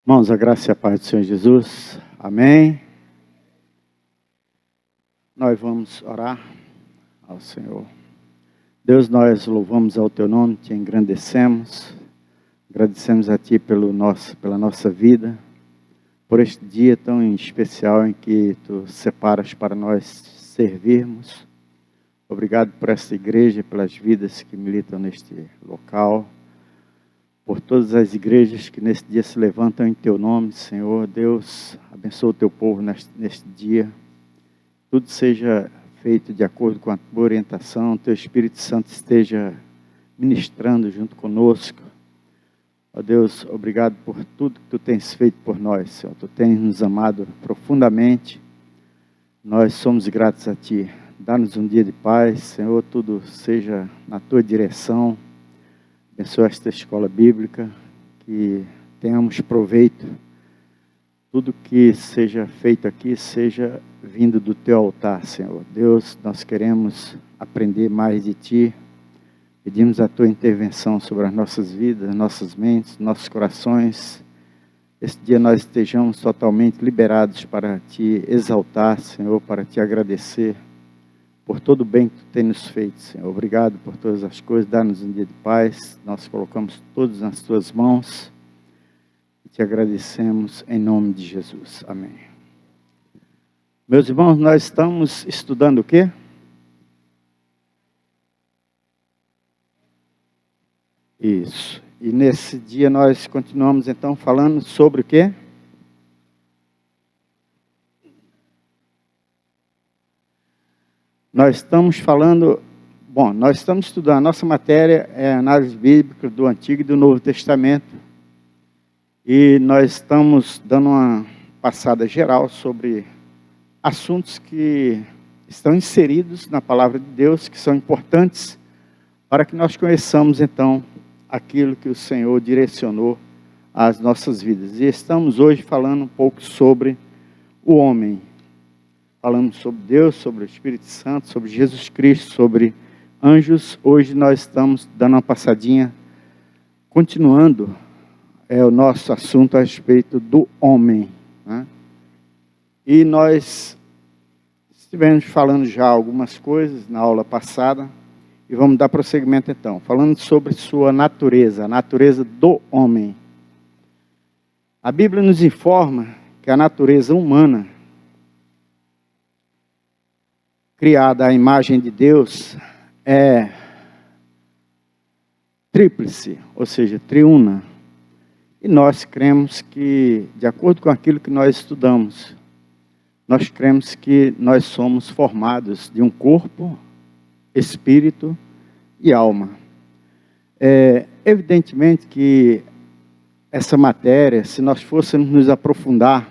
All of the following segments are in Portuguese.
Irmãos, a graça e a paz do Senhor Jesus. Amém. Nós vamos orar ao Senhor. Deus, nós louvamos ao Teu nome, Te engrandecemos. Agradecemos a Ti pela nossa vida, por este dia tão especial em que Tu separas para nós servirmos. Obrigado por esta igreja, pelas vidas que militam neste local, por todas as igrejas que neste dia se levantam em Teu nome, Senhor. Deus, abençoa o Teu povo neste dia. Tudo seja feito de acordo com a Tua orientação. Teu Espírito Santo esteja ministrando junto conosco. Ó Deus, obrigado por tudo que Tu tens feito por nós, Senhor. Tu tens nos amado profundamente. Nós somos gratos a Ti. Dá-nos um dia de paz, Senhor. Tudo seja na Tua direção. Abençoa esta escola bíblica, que tenhamos proveito. Tudo que seja feito aqui, seja vindo do Teu altar, Senhor. Deus, nós queremos aprender mais de Ti. Pedimos a Tua intervenção sobre as nossas vidas, nossas mentes, nossos corações. Este dia nós estejamos totalmente liberados para Te exaltar, Senhor, para Te agradecer por todo o bem que Tu tem nos feito, Senhor. Obrigado por todas as coisas. Dá-nos um dia de paz. Nós colocamos todos nas Tuas mãos e Te agradecemos em nome de Jesus. Amém. Meus irmãos, nós estamos estudando o quê? Isso. E nesse dia nós continuamos então falando sobre o quê? Nós estamos estudando, a nossa matéria é a análise bíblica do Antigo e do Novo Testamento. E nós estamos dando uma passada geral sobre assuntos que estão inseridos na Palavra de Deus, que são importantes para que nós conheçamos então aquilo que o Senhor direcionou às nossas vidas. E estamos hoje falando um pouco sobre o homem. Falamos sobre Deus, sobre o Espírito Santo, sobre Jesus Cristo, sobre anjos. Hoje nós estamos dando uma passadinha, continuando o nosso assunto a respeito do homem, né? E nós estivemos falando já algumas coisas na aula passada, e vamos dar prosseguimento então, falando sobre sua natureza, a natureza do homem. A Bíblia nos informa que a natureza humana, criada à imagem de Deus, é tríplice, ou seja, triuna. E nós cremos que, de acordo com aquilo que nós estudamos, nós cremos que nós somos formados de um corpo, espírito e alma. Evidentemente que essa matéria, se nós fôssemos nos aprofundar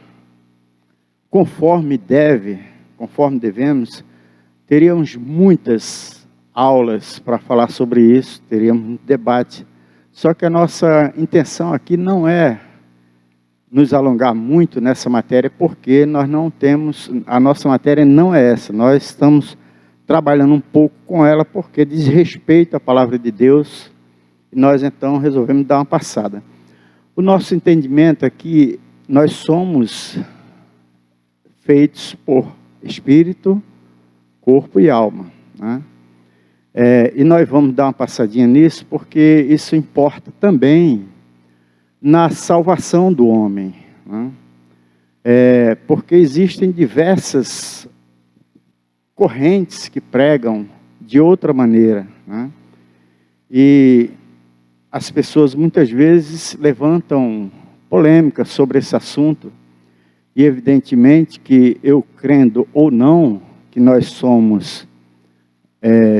conforme devemos, teríamos muitas aulas para falar sobre isso, teríamos um debate. Só que a nossa intenção aqui não é nos alongar muito nessa matéria, porque nós não temos, a nossa matéria não é essa. Nós estamos trabalhando um pouco com ela, porque diz respeito à Palavra de Deus, e nós então resolvemos dar uma passada. O nosso entendimento aqui, nós somos feitos por espírito, corpo e alma, né? E nós vamos dar uma passadinha nisso, porque isso importa também na salvação do homem, né? Porque existem diversas correntes que pregam de outra maneira, né? E as pessoas muitas vezes levantam polêmicas sobre esse assunto, e evidentemente que eu crendo ou não, que nós somos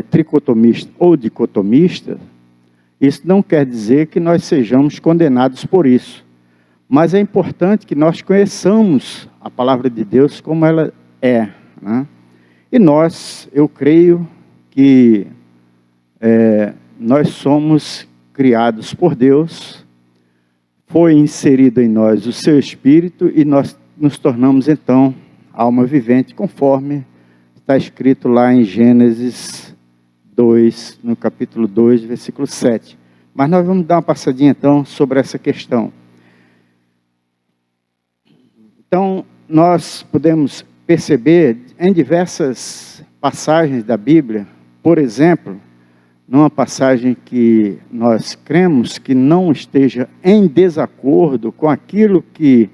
tricotomistas ou dicotomistas, isso não quer dizer que nós sejamos condenados por isso. Mas é importante que nós conheçamos a Palavra de Deus como ela é, né? E eu creio que nós somos criados por Deus, foi inserido em nós o seu Espírito, e nós nos tornamos então alma vivente, conforme está escrito lá em Gênesis 2, no capítulo 2, versículo 7. Mas nós vamos dar uma passadinha então sobre essa questão. Então, nós podemos perceber em diversas passagens da Bíblia, por exemplo, numa passagem que nós cremos que não esteja em desacordo com aquilo que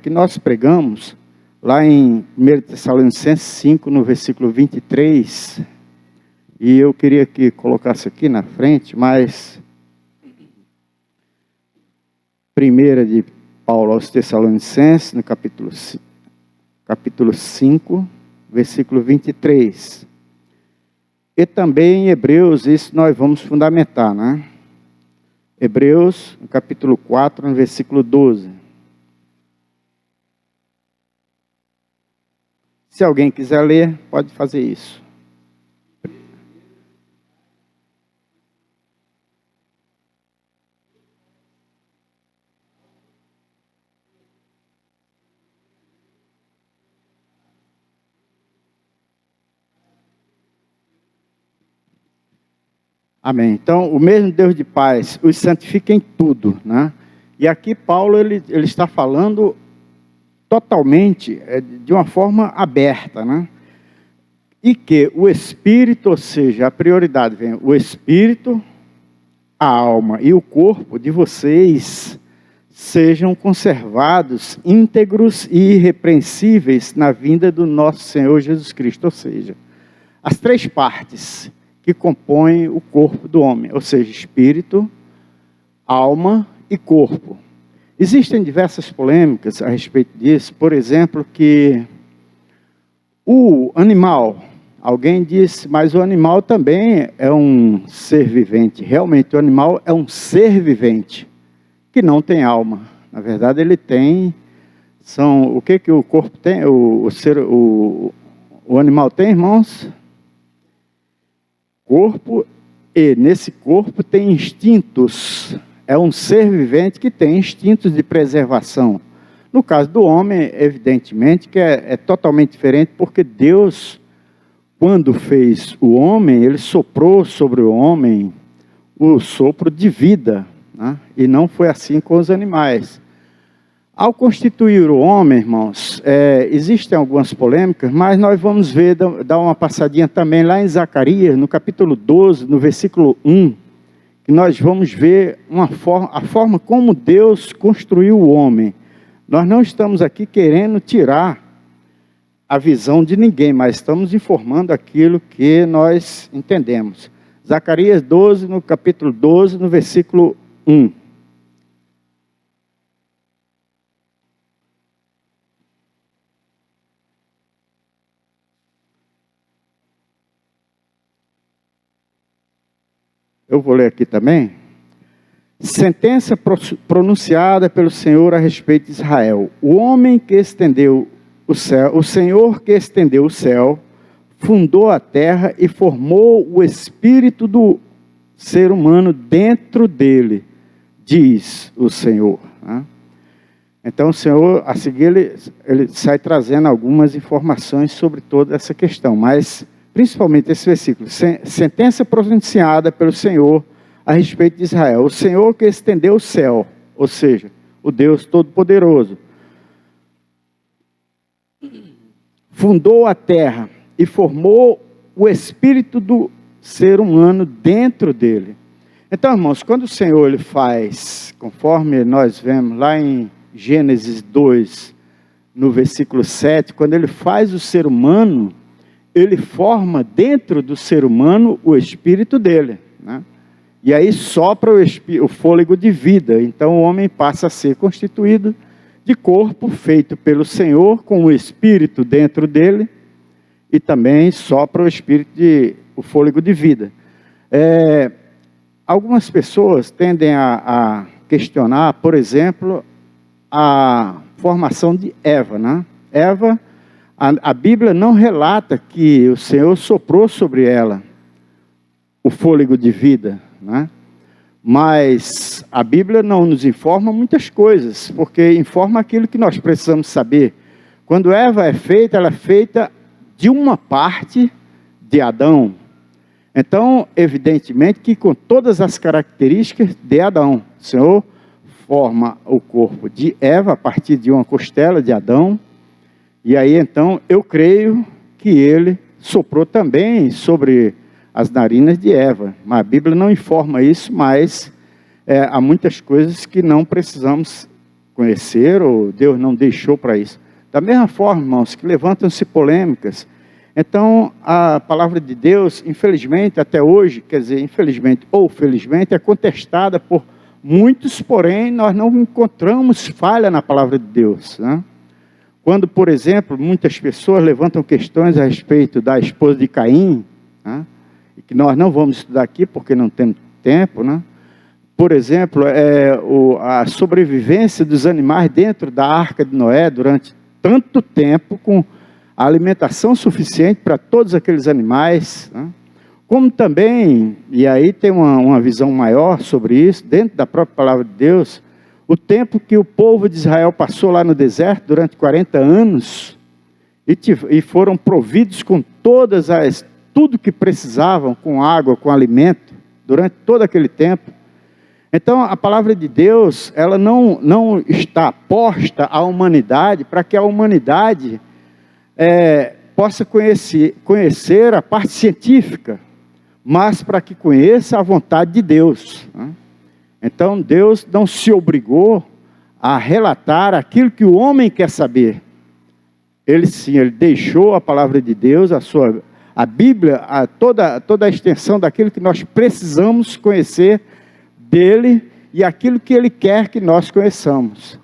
nós pregamos, lá em 1 Tessalonicenses 5, no versículo 23, e eu queria que colocasse aqui na frente, mas 1 de Paulo aos Tessalonicenses, no capítulo 5, versículo 23. E também em Hebreus, isso nós vamos fundamentar, né? Hebreus, no capítulo 4, no versículo 12. Se alguém quiser ler, pode fazer isso. Amém. Então, o mesmo Deus de paz os santifica em tudo, né? E aqui Paulo ele está falando totalmente de uma forma aberta, né? E que o Espírito, ou seja, a prioridade vem o Espírito, a alma e o corpo de vocês sejam conservados íntegros e irrepreensíveis na vinda do nosso Senhor Jesus Cristo, ou seja, as três partes que compõem o corpo do homem, ou seja, espírito, alma e corpo. Existem diversas polêmicas a respeito disso, por exemplo, que o animal, alguém disse, mas o animal também é um ser vivente. Realmente, o animal é um ser vivente, que não tem alma. Na verdade, ele tem, o que o corpo tem, o animal tem, irmãos? Corpo, e nesse corpo tem instintos. É um ser vivente que tem instintos de preservação. No caso do homem, evidentemente, que é totalmente diferente, porque Deus, quando fez o homem, ele soprou sobre o homem o sopro de vida, né? E não foi assim com os animais. Ao constituir o homem, irmãos, existem algumas polêmicas, mas nós vamos ver, dar uma passadinha também lá em Zacarias, no capítulo 12, no versículo 1, que nós vamos ver a forma como Deus construiu o homem. Nós não estamos aqui querendo tirar a visão de ninguém, mas estamos informando aquilo que nós entendemos. Zacarias 12, no capítulo 12, no versículo 1. Eu vou ler aqui também. Sentença pronunciada pelo Senhor a respeito de Israel. O homem que estendeu o céu, o Senhor que estendeu o céu, fundou a terra e formou o espírito do ser humano dentro dele, diz o Senhor. Então o Senhor, a seguir, ele sai trazendo algumas informações sobre toda essa questão, mas principalmente esse versículo, sentença pronunciada pelo Senhor a respeito de Israel. O Senhor que estendeu o céu, ou seja, o Deus Todo-Poderoso, fundou a terra e formou o espírito do ser humano dentro dele. Então, irmãos, quando o Senhor ele faz, conforme nós vemos lá em Gênesis 2, no versículo 7, quando ele faz o ser humano, ele forma dentro do ser humano o espírito dele, né? E aí sopra o fôlego de vida. Então o homem passa a ser constituído de corpo feito pelo Senhor, com o espírito dentro dele, e também sopra o fôlego de vida. Algumas pessoas tendem a questionar, por exemplo, a formação de Eva, né? Eva, a Bíblia não relata que o Senhor soprou sobre ela o fôlego de vida, né? Mas a Bíblia não nos informa muitas coisas, porque informa aquilo que nós precisamos saber. Quando Eva é feita, ela é feita de uma parte de Adão. Então, evidentemente que com todas as características de Adão, o Senhor forma o corpo de Eva a partir de uma costela de Adão. E aí então eu creio que ele soprou também sobre as narinas de Eva. A Bíblia não informa isso, mas há muitas coisas que não precisamos conhecer, ou Deus não deixou para isso. Da mesma forma, irmãos, que levantam-se polêmicas. Então, a palavra de Deus, infelizmente, até hoje, quer dizer, infelizmente ou felizmente, é contestada por muitos, porém, nós não encontramos falha na palavra de Deus, né? Quando, por exemplo, muitas pessoas levantam questões a respeito da esposa de Caim, né? E que nós não vamos estudar aqui porque não temos tempo, né? Por exemplo, a sobrevivência dos animais dentro da arca de Noé durante tanto tempo, com a alimentação suficiente para todos aqueles animais, né? Como também, e aí tem uma visão maior sobre isso, dentro da própria palavra de Deus, o tempo que o povo de Israel passou lá no deserto durante 40 anos, e foram providos com tudo que precisavam, com água, com alimento, durante todo aquele tempo. Então, a palavra de Deus, ela não está posta à humanidade para que a humanidade possa conhecer a parte científica, mas para que conheça a vontade de Deus, né? Então, Deus não se obrigou a relatar aquilo que o homem quer saber. Ele deixou a palavra de Deus, a Bíblia, toda a extensão daquilo que nós precisamos conhecer dele e aquilo que ele quer que nós conheçamos.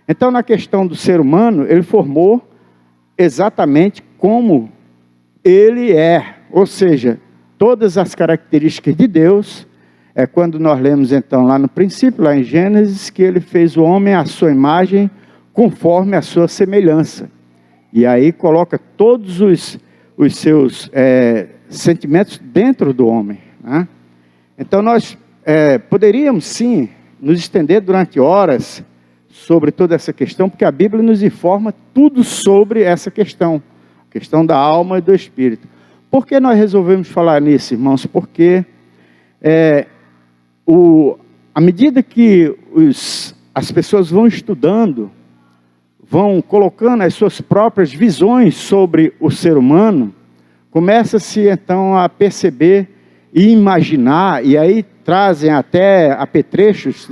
Então, na questão do ser humano, ele formou exatamente como ele é, ou seja, todas as características de Deus. É quando nós lemos então lá no princípio, lá em Gênesis, que ele fez o homem à sua imagem, conforme a sua semelhança. E aí coloca todos os seus sentimentos dentro do homem, né? Então nós poderíamos sim nos estender durante horas sobre toda essa questão, porque a Bíblia nos informa tudo sobre essa questão, a questão da alma e do espírito. Por que nós resolvemos falar nisso, irmãos? Porque à medida que as pessoas vão estudando, vão colocando as suas próprias visões sobre o ser humano, começa-se então a perceber e imaginar, e aí trazem até apetrechos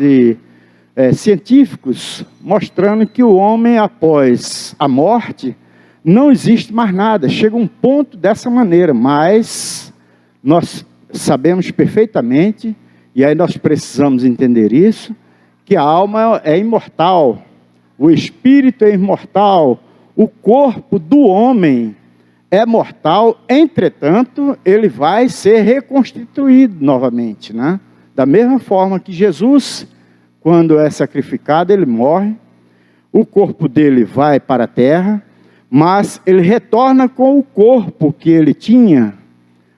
científicos, mostrando que o homem, após a morte, não existe mais nada. Chega um ponto dessa maneira, mas nós sabemos perfeitamente, e aí nós precisamos entender isso, que a alma é imortal, o espírito é imortal, o corpo do homem é mortal, entretanto, ele vai ser reconstituído novamente, né? Da mesma forma que Jesus, quando é sacrificado, ele morre, o corpo dele vai para a terra, mas ele retorna com o corpo que ele tinha.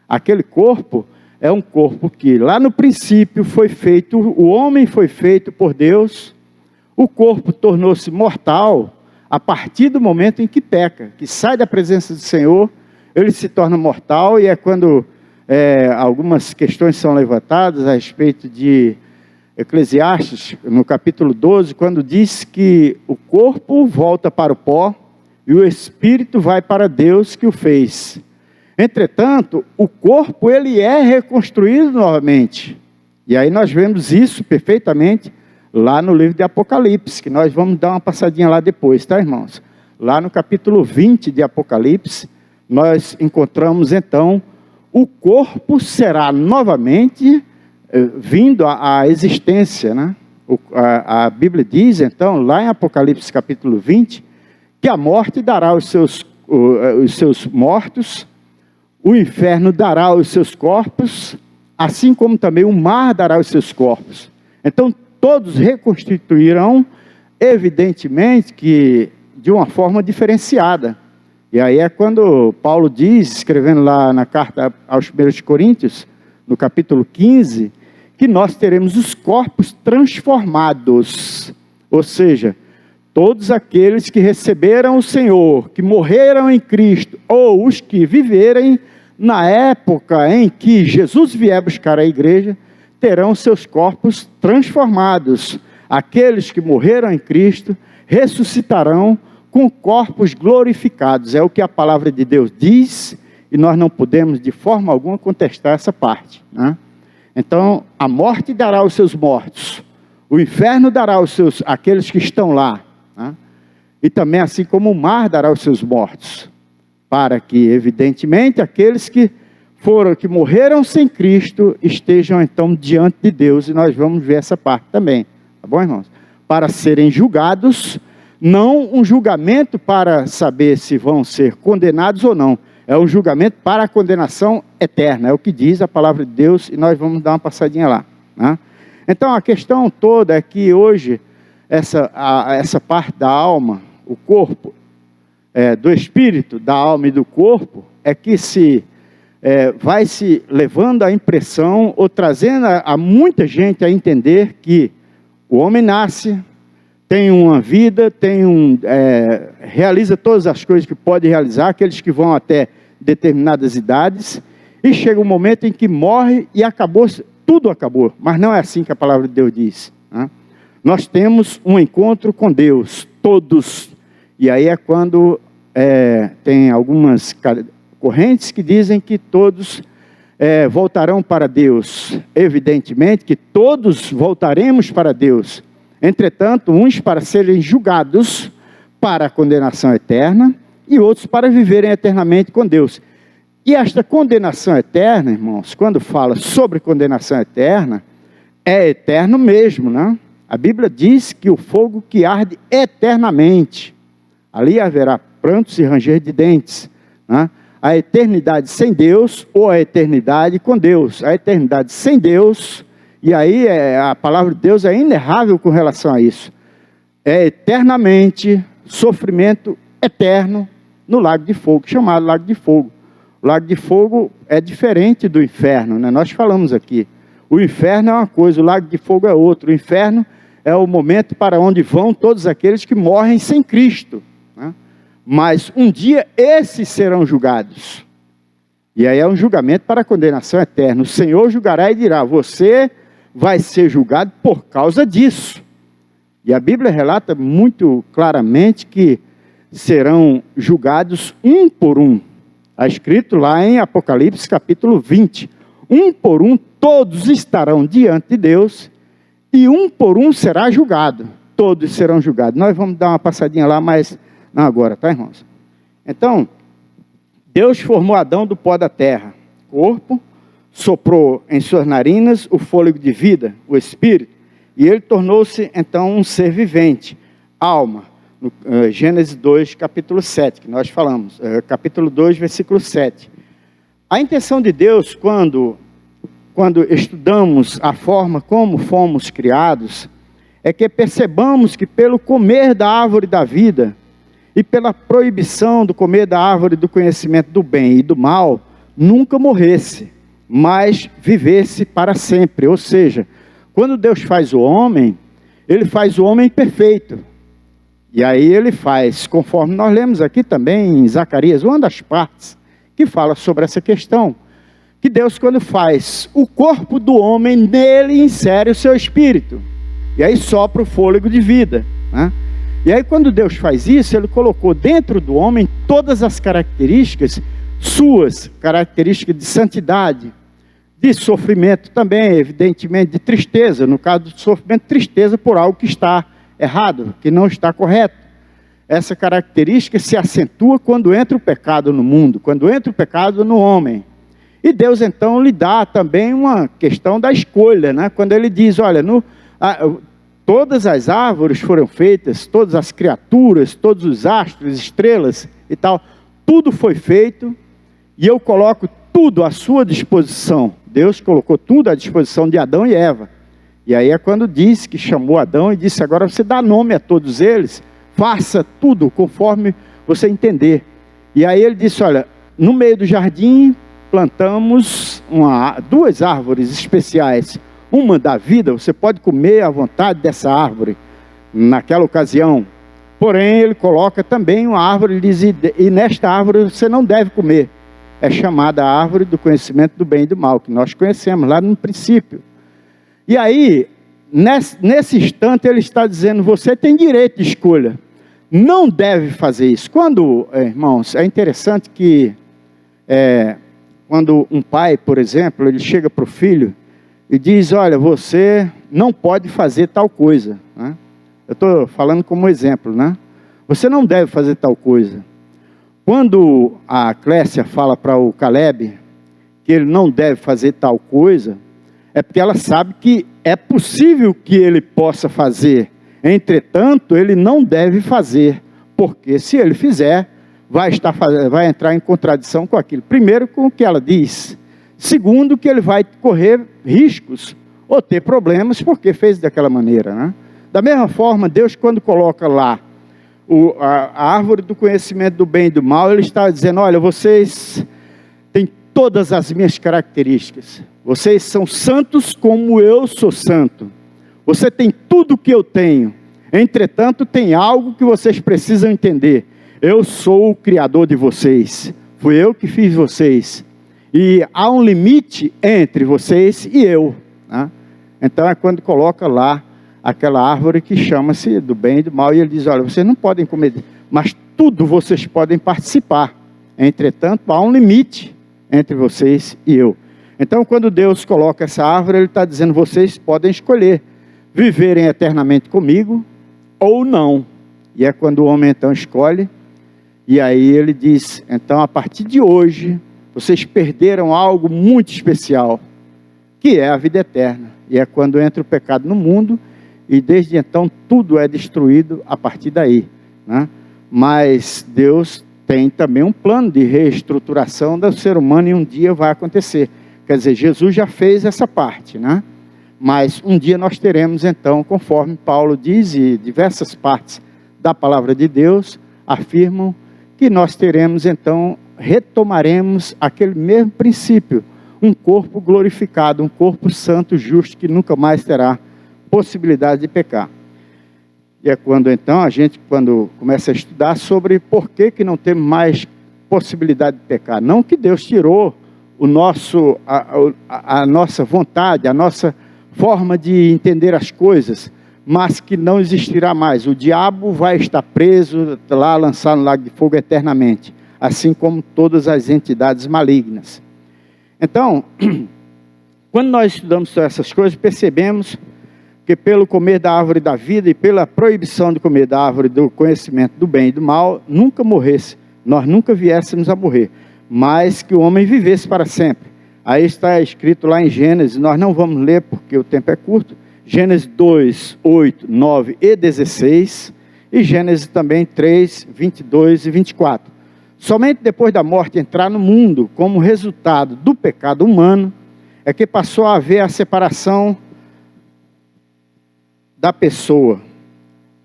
Aquele corpo é um corpo que lá no princípio foi feito, o homem foi feito por Deus, o corpo tornou-se mortal a partir do momento em que peca, que sai da presença do Senhor, ele se torna mortal, e é quando algumas questões são levantadas a respeito de Eclesiastes, no capítulo 12, quando diz que o corpo volta para o pó e o espírito vai para Deus que o fez. Entretanto, o corpo ele é reconstruído novamente. E aí nós vemos isso perfeitamente lá no livro de Apocalipse, que nós vamos dar uma passadinha lá depois, tá, irmãos? Lá no capítulo 20 de Apocalipse, nós encontramos então, o corpo será novamente vindo à existência, né? A Bíblia diz então, lá em Apocalipse capítulo 20, que a morte dará os seus mortos, o inferno dará os seus corpos, assim como também o mar dará os seus corpos. Então, todos reconstituirão, evidentemente, que de uma forma diferenciada. E aí é quando Paulo diz, escrevendo lá na carta aos 1 Coríntios, no capítulo 15, que nós teremos os corpos transformados. Ou seja, todos aqueles que receberam o Senhor, que morreram em Cristo, ou os que viverem na época em que Jesus vier buscar a igreja, terão seus corpos transformados, aqueles que morreram em Cristo ressuscitarão com corpos glorificados. É o que a palavra de Deus diz, e nós não podemos de forma alguma contestar essa parte, né? Então, a morte dará os seus mortos, o inferno dará aqueles que estão lá, né? E também assim como o mar dará os seus mortos, para que, evidentemente, aqueles que morreram sem Cristo estejam então diante de Deus, e nós vamos ver essa parte também, tá bom, irmãos? Para serem julgados, não um julgamento para saber se vão ser condenados ou não, é um julgamento para a condenação eterna, é o que diz a palavra de Deus, e nós vamos dar uma passadinha lá, né? Então a questão toda é que hoje, essa parte da alma, o corpo, do espírito, da alma e do corpo, é que vai se levando a impressão, ou trazendo a muita gente a entender que o homem nasce, tem uma vida, realiza todas as coisas que pode realizar, aqueles que vão até determinadas idades, e chega um momento em que morre e acabou, tudo acabou. Mas não é assim que a palavra de Deus diz, né? Nós temos um encontro com Deus, todos, e aí é quando tem algumas correntes que dizem que todos voltarão para Deus. Evidentemente que todos voltaremos para Deus, entretanto, uns para serem julgados para a condenação eterna, e outros para viverem eternamente com Deus. E esta condenação eterna, irmãos, quando fala sobre condenação eterna, é eterno mesmo, né? A Bíblia diz que o fogo que arde eternamente, ali haverá prantos e ranger de dentes, né? A eternidade sem Deus ou a eternidade com Deus. A eternidade sem Deus, e aí a palavra de Deus é inerrável com relação a isso. É eternamente sofrimento eterno no lago de fogo, chamado lago de fogo. O lago de fogo é diferente do inferno, né? Nós falamos aqui. O inferno é uma coisa, o lago de fogo é outra. O inferno é o momento para onde vão todos aqueles que morrem sem Cristo, né? Mas um dia esses serão julgados. E aí é um julgamento para a condenação eterna. O Senhor julgará e dirá: você vai ser julgado por causa disso. E a Bíblia relata muito claramente que serão julgados um por um. Está escrito lá em Apocalipse capítulo 20. Um por um todos estarão diante de Deus, e um por um será julgado. Todos serão julgados. Nós vamos dar uma passadinha lá, mas não agora, tá, irmãos? Então, Deus formou Adão do pó da terra, corpo, soprou em suas narinas o fôlego de vida, o espírito, e ele tornou-se então um ser vivente, alma. No Gênesis 2, capítulo 7, que nós falamos, capítulo 2, versículo 7. A intenção de Deus, quando estudamos a forma como fomos criados, é que percebamos que pelo comer da árvore da vida, e pela proibição do comer da árvore do conhecimento do bem e do mal, nunca morresse, mas vivesse para sempre. Ou seja, quando Deus faz o homem, Ele faz o homem perfeito. E aí Ele faz, conforme nós lemos aqui também em Zacarias, uma das partes que fala sobre essa questão, que Deus, quando faz o corpo do homem, nele insere o seu espírito, e aí sopra o fôlego de vida, né? E aí quando Deus faz isso, Ele colocou dentro do homem todas as características suas, características de santidade, de sofrimento também, evidentemente de tristeza, no caso do sofrimento, tristeza por algo que está errado, que não está correto. Essa característica se acentua quando entra o pecado no mundo, quando entra o pecado no homem. E Deus então lhe dá também uma questão da escolha, né? Quando Ele diz, olha, todas as árvores foram feitas, todas as criaturas, todos os astros, estrelas e tal, tudo foi feito, e eu coloco tudo à sua disposição. Deus colocou tudo à disposição de Adão e Eva. E aí é quando diz que chamou Adão e disse, agora você dá nome a todos eles, faça tudo conforme você entender. E aí ele disse, olha, no meio do jardim plantamos duas árvores especiais. Uma da vida, você pode comer à vontade dessa árvore, naquela ocasião. Porém, ele coloca também uma árvore, ele diz, e nesta árvore você não deve comer. É chamada a árvore do conhecimento do bem e do mal, que nós conhecemos lá no princípio. E aí, nesse instante ele está dizendo, você tem direito de escolha. Não deve fazer isso. Quando, irmãos, é interessante que quando um pai, por exemplo, ele chega para o filho e diz, olha, você não pode fazer tal coisa. Né? Eu estou falando como exemplo, né? Você não deve fazer tal coisa. Quando a Clécia fala para o Caleb que ele não deve fazer tal coisa, é porque ela sabe que é possível que ele possa fazer. Entretanto, ele não deve fazer, porque se ele fizer, vai entrar em contradição com aquilo. Primeiro, com o que ela diz. Segundo, que ele vai correr riscos ou ter problemas porque fez daquela maneira. Né? Da mesma forma, Deus, quando coloca lá a árvore do conhecimento do bem e do mal, ele está dizendo, olha, vocês têm todas as minhas características. Vocês são santos como eu sou santo. Você tem tudo que eu tenho. Entretanto, tem algo que vocês precisam entender. Eu sou o Criador de vocês. Fui eu que fiz vocês. E há um limite entre vocês e eu. Né? Então é quando coloca lá aquela árvore que chama-se do bem e do mal. E ele diz, olha, vocês não podem comer, mas tudo vocês podem participar. Entretanto, há um limite entre vocês e eu. Então, quando Deus coloca essa árvore, Ele está dizendo, vocês podem escolher viverem eternamente comigo ou não. E é quando o homem então escolhe, e aí ele diz, então a partir de hoje, vocês perderam algo muito especial, que é a vida eterna. E é quando entra o pecado no mundo, e desde então tudo é destruído a partir daí. Né? Mas Deus tem também um plano de reestruturação do ser humano, e um dia vai acontecer. Quer dizer, Jesus já fez essa parte, né? Mas um dia nós teremos então, conforme Paulo diz, e diversas partes da palavra de Deus afirmam que nós teremos então, retomaremos aquele mesmo princípio, um corpo glorificado, um corpo santo, justo, que nunca mais terá possibilidade de pecar. E é quando então a gente, quando começa a estudar sobre por que não temos mais possibilidade de pecar. Não que Deus tirou a nossa vontade, a nossa forma de entender as coisas, mas que não existirá mais. O diabo vai estar preso lá, lançado no lago de fogo eternamente, assim como todas as entidades malignas. Então, quando nós estudamos todas essas coisas, percebemos que pelo comer da árvore da vida e pela proibição de comer da árvore do conhecimento do bem e do mal, nunca morresse, nós nunca viéssemos a morrer, mas que o homem vivesse para sempre. Aí está escrito lá em Gênesis, nós não vamos ler porque o tempo é curto, Gênesis 2, 8, 9 e 16, e Gênesis também 3, 22 e 24. Somente depois da morte entrar no mundo, como resultado do pecado humano, é que passou a haver a separação da pessoa.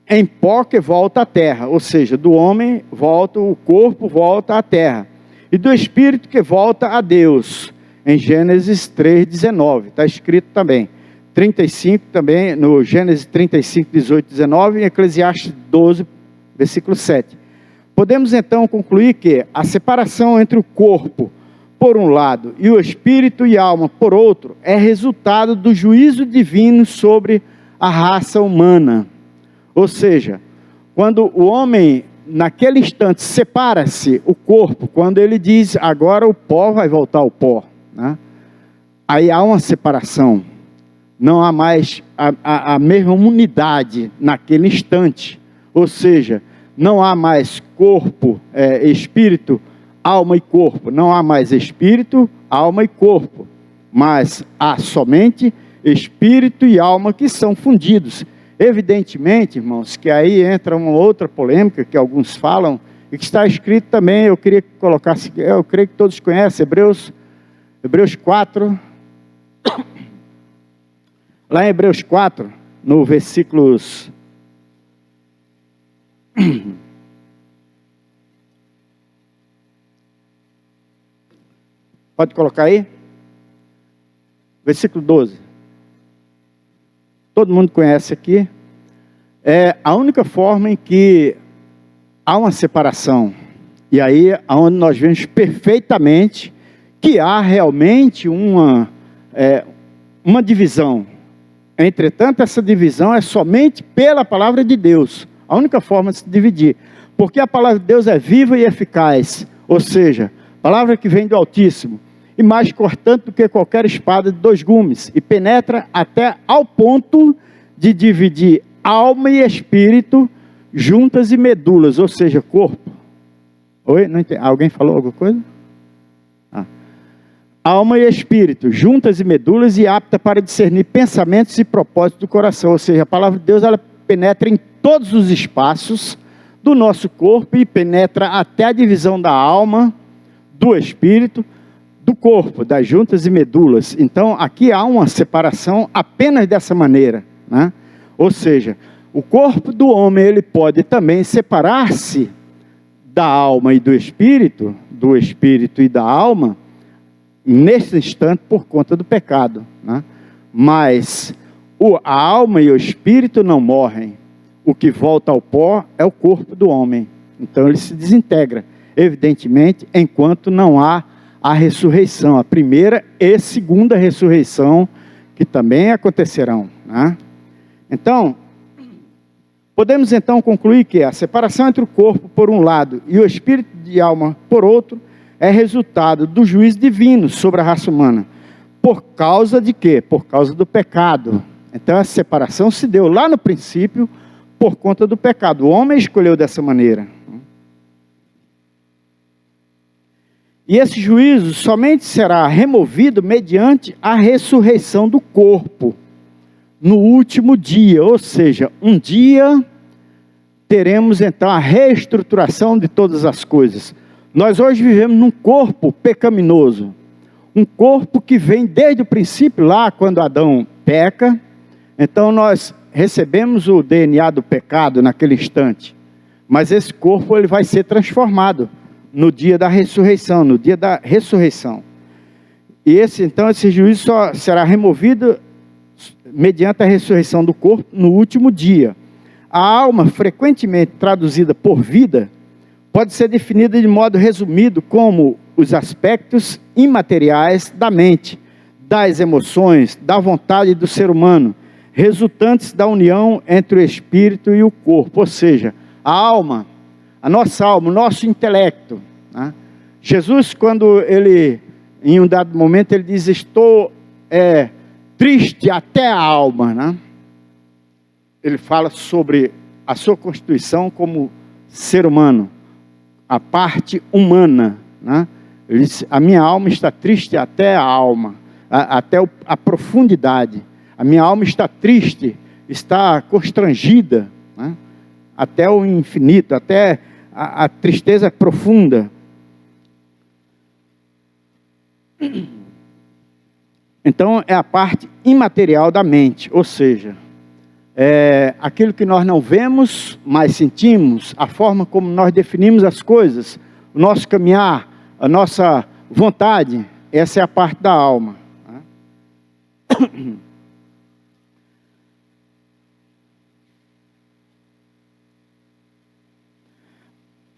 Em pó que volta à terra, ou seja, do homem volta, o corpo volta à terra. E do espírito que volta a Deus. Em Gênesis 3:19, está escrito também. 35 também, no Gênesis 35, 18, 19, e Eclesiastes 12, versículo 7. Podemos então concluir que a separação entre o corpo, por um lado, e o espírito e alma, por outro, é resultado do juízo divino sobre a raça humana. Ou seja, quando o homem, naquele instante, separa-se o corpo, quando ele diz, agora o pó vai voltar ao pó, né? Aí há uma separação, não há mais a mesma unidade naquele instante, ou seja, não há mais corpo, espírito, alma e corpo, não há mais espírito, alma e corpo, mas há somente espírito e alma que são fundidos. Evidentemente, irmãos, que aí entra uma outra polêmica que alguns falam, e que está escrito também, eu queria que colocasse, eu creio que todos conhecem, Hebreus 4, lá em Hebreus 4, no versículos... Pode colocar aí? Versículo 12. Todo mundo conhece aqui. É a única forma em que há uma separação. E aí é onde nós vemos perfeitamente que há realmente uma divisão. Entretanto, essa divisão é somente pela palavra de Deus. A única forma de se dividir. Porque a palavra de Deus é viva e eficaz. Ou seja, palavra que vem do Altíssimo. E mais cortante do que qualquer espada de 2 gumes. E penetra até ao ponto de dividir alma e espírito, juntas e medulas. Ou seja, corpo. Oi? Não entendi. Alguém falou alguma coisa? Alma e espírito, juntas e medulas, e apta para discernir pensamentos e propósitos do coração. Ou seja, a palavra de Deus, ela penetra em todos os espaços do nosso corpo e penetra até a divisão da alma, do espírito, do corpo, das juntas e medulas. Então, aqui há uma separação apenas dessa maneira, né? Ou seja, o corpo do homem, ele pode também separar-se da alma e do espírito e da alma, nesse instante, por conta do pecado, né? Mas a alma e o espírito não morrem. O que volta ao pó é o corpo do homem. Então ele se desintegra, evidentemente, enquanto não há a ressurreição, a primeira e segunda ressurreição, que também acontecerão, né? Então, podemos então concluir que a separação entre o corpo por um lado e o espírito e alma por outro é resultado do juízo divino sobre a raça humana. Por causa de quê? Por causa do pecado. Então, a separação se deu lá no princípio por conta do pecado. O homem escolheu dessa maneira. E esse juízo somente será removido mediante a ressurreição do corpo, no último dia. Ou seja, um dia teremos então a reestruturação de todas as coisas. Nós hoje vivemos num corpo pecaminoso, um corpo que vem desde o princípio, lá quando Adão peca. Então nós recebemos o DNA do pecado naquele instante, mas esse corpo ele vai ser transformado no dia da ressurreição, no dia da ressurreição. E esse juízo só será removido mediante a ressurreição do corpo no último dia. A alma, frequentemente traduzida por vida, pode ser definida de modo resumido como os aspectos imateriais da mente, das emoções, da vontade do ser humano, resultantes da união entre o espírito e o corpo. Ou seja, a alma, a nossa alma, o nosso intelecto, né? Jesus, quando ele, em um dado momento, ele diz: estou triste até a alma, né? Ele fala sobre a sua constituição como ser humano, a parte humana, né? Ele diz: a minha alma está triste até a alma, até a profundidade. A minha alma está triste, está constrangida, né? Até o infinito, até a tristeza profunda. Então é a parte imaterial da mente, ou seja, aquilo que nós não vemos, mas sentimos, a forma como nós definimos as coisas, o nosso caminhar, a nossa vontade, essa é a parte da alma.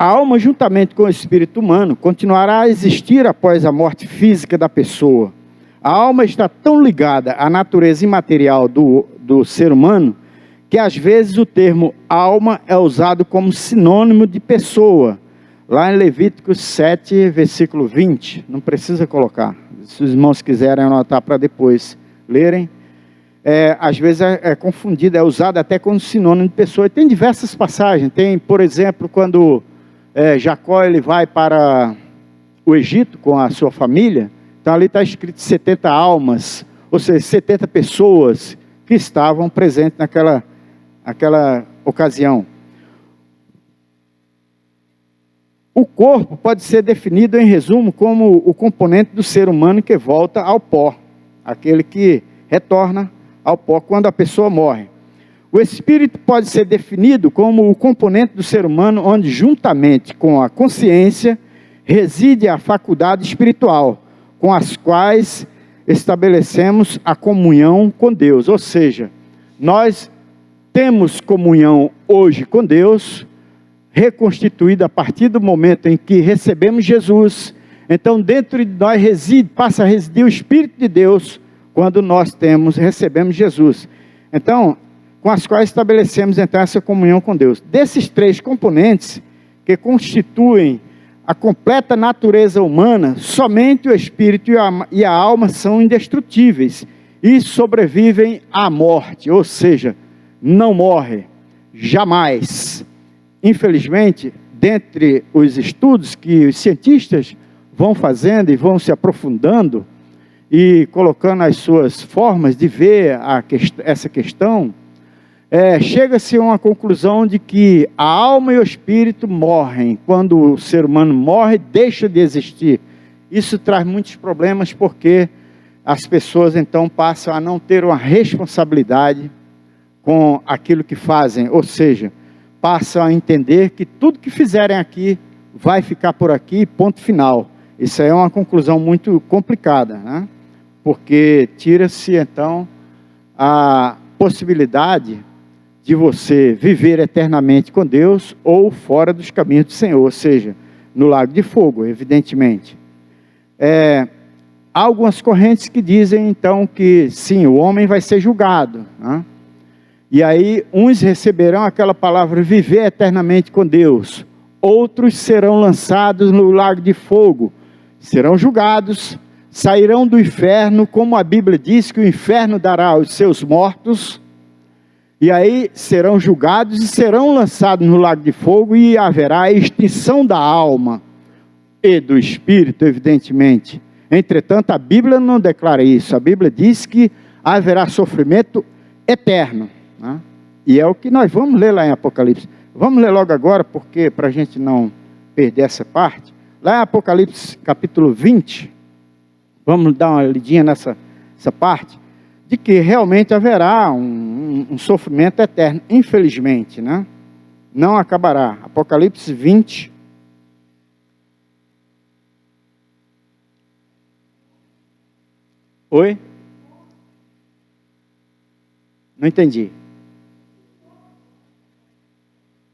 A alma, juntamente com o espírito humano, continuará a existir após a morte física da pessoa. A alma está tão ligada à natureza imaterial do ser humano, que às vezes o termo alma é usado como sinônimo de pessoa. Lá em Levíticos 7, versículo 20, não precisa colocar. Se os irmãos quiserem anotar para depois lerem. Às vezes é confundido, é usado até como sinônimo de pessoa. E tem diversas passagens. Tem, por exemplo, quando Jacó ele vai para o Egito com a sua família. Então ali está escrito 70 almas, ou seja, 70 pessoas que estavam presentes naquela ocasião. O corpo pode ser definido, em resumo, como o componente do ser humano que volta ao pó, aquele que retorna ao pó quando a pessoa morre. O espírito pode ser definido como o componente do ser humano onde, juntamente com a consciência, reside a faculdade espiritual, com as quais estabelecemos a comunhão com Deus. Ou seja, nós temos comunhão hoje com Deus, reconstituída a partir do momento em que recebemos Jesus. Então dentro de nós passa a residir o Espírito de Deus quando nós recebemos Jesus. Então, com as quais estabelecemos então essa comunhão com Deus. Desses 3 componentes que constituem a completa natureza humana, somente o espírito e a alma são indestrutíveis e sobrevivem à morte, ou seja, não morre jamais. Infelizmente, dentre os estudos que os cientistas vão fazendo e vão se aprofundando e colocando as suas formas de ver essa questão, chega-se a uma conclusão de que a alma e o espírito morrem. Quando o ser humano morre, deixa de existir. Isso traz muitos problemas, porque as pessoas então passam a não ter uma responsabilidade com aquilo que fazem, ou seja, passam a entender que tudo que fizerem aqui vai ficar por aqui, ponto final. Isso aí é uma conclusão muito complicada, né? Porque tira-se então a possibilidade de você viver eternamente com Deus ou fora dos caminhos do Senhor, ou seja, no lago de fogo, evidentemente. Há algumas correntes que dizem então que sim, o homem vai ser julgado, né? E aí uns receberão aquela palavra viver eternamente com Deus, outros serão lançados no lago de fogo, serão julgados, sairão do inferno, como a Bíblia diz que o inferno dará aos seus mortos, e aí serão julgados e serão lançados no lago de fogo, e haverá a extinção da alma e do espírito, evidentemente. Entretanto, a Bíblia não declara isso. A Bíblia diz que haverá sofrimento eterno, né? E é o que nós vamos ler lá em Apocalipse. Vamos ler logo agora, porque para a gente não perder essa parte. Lá em Apocalipse capítulo 20, vamos dar uma lidinha nessa parte, de que realmente haverá um sofrimento eterno, infelizmente, né? Não acabará. Apocalipse 20. Oi? Não entendi.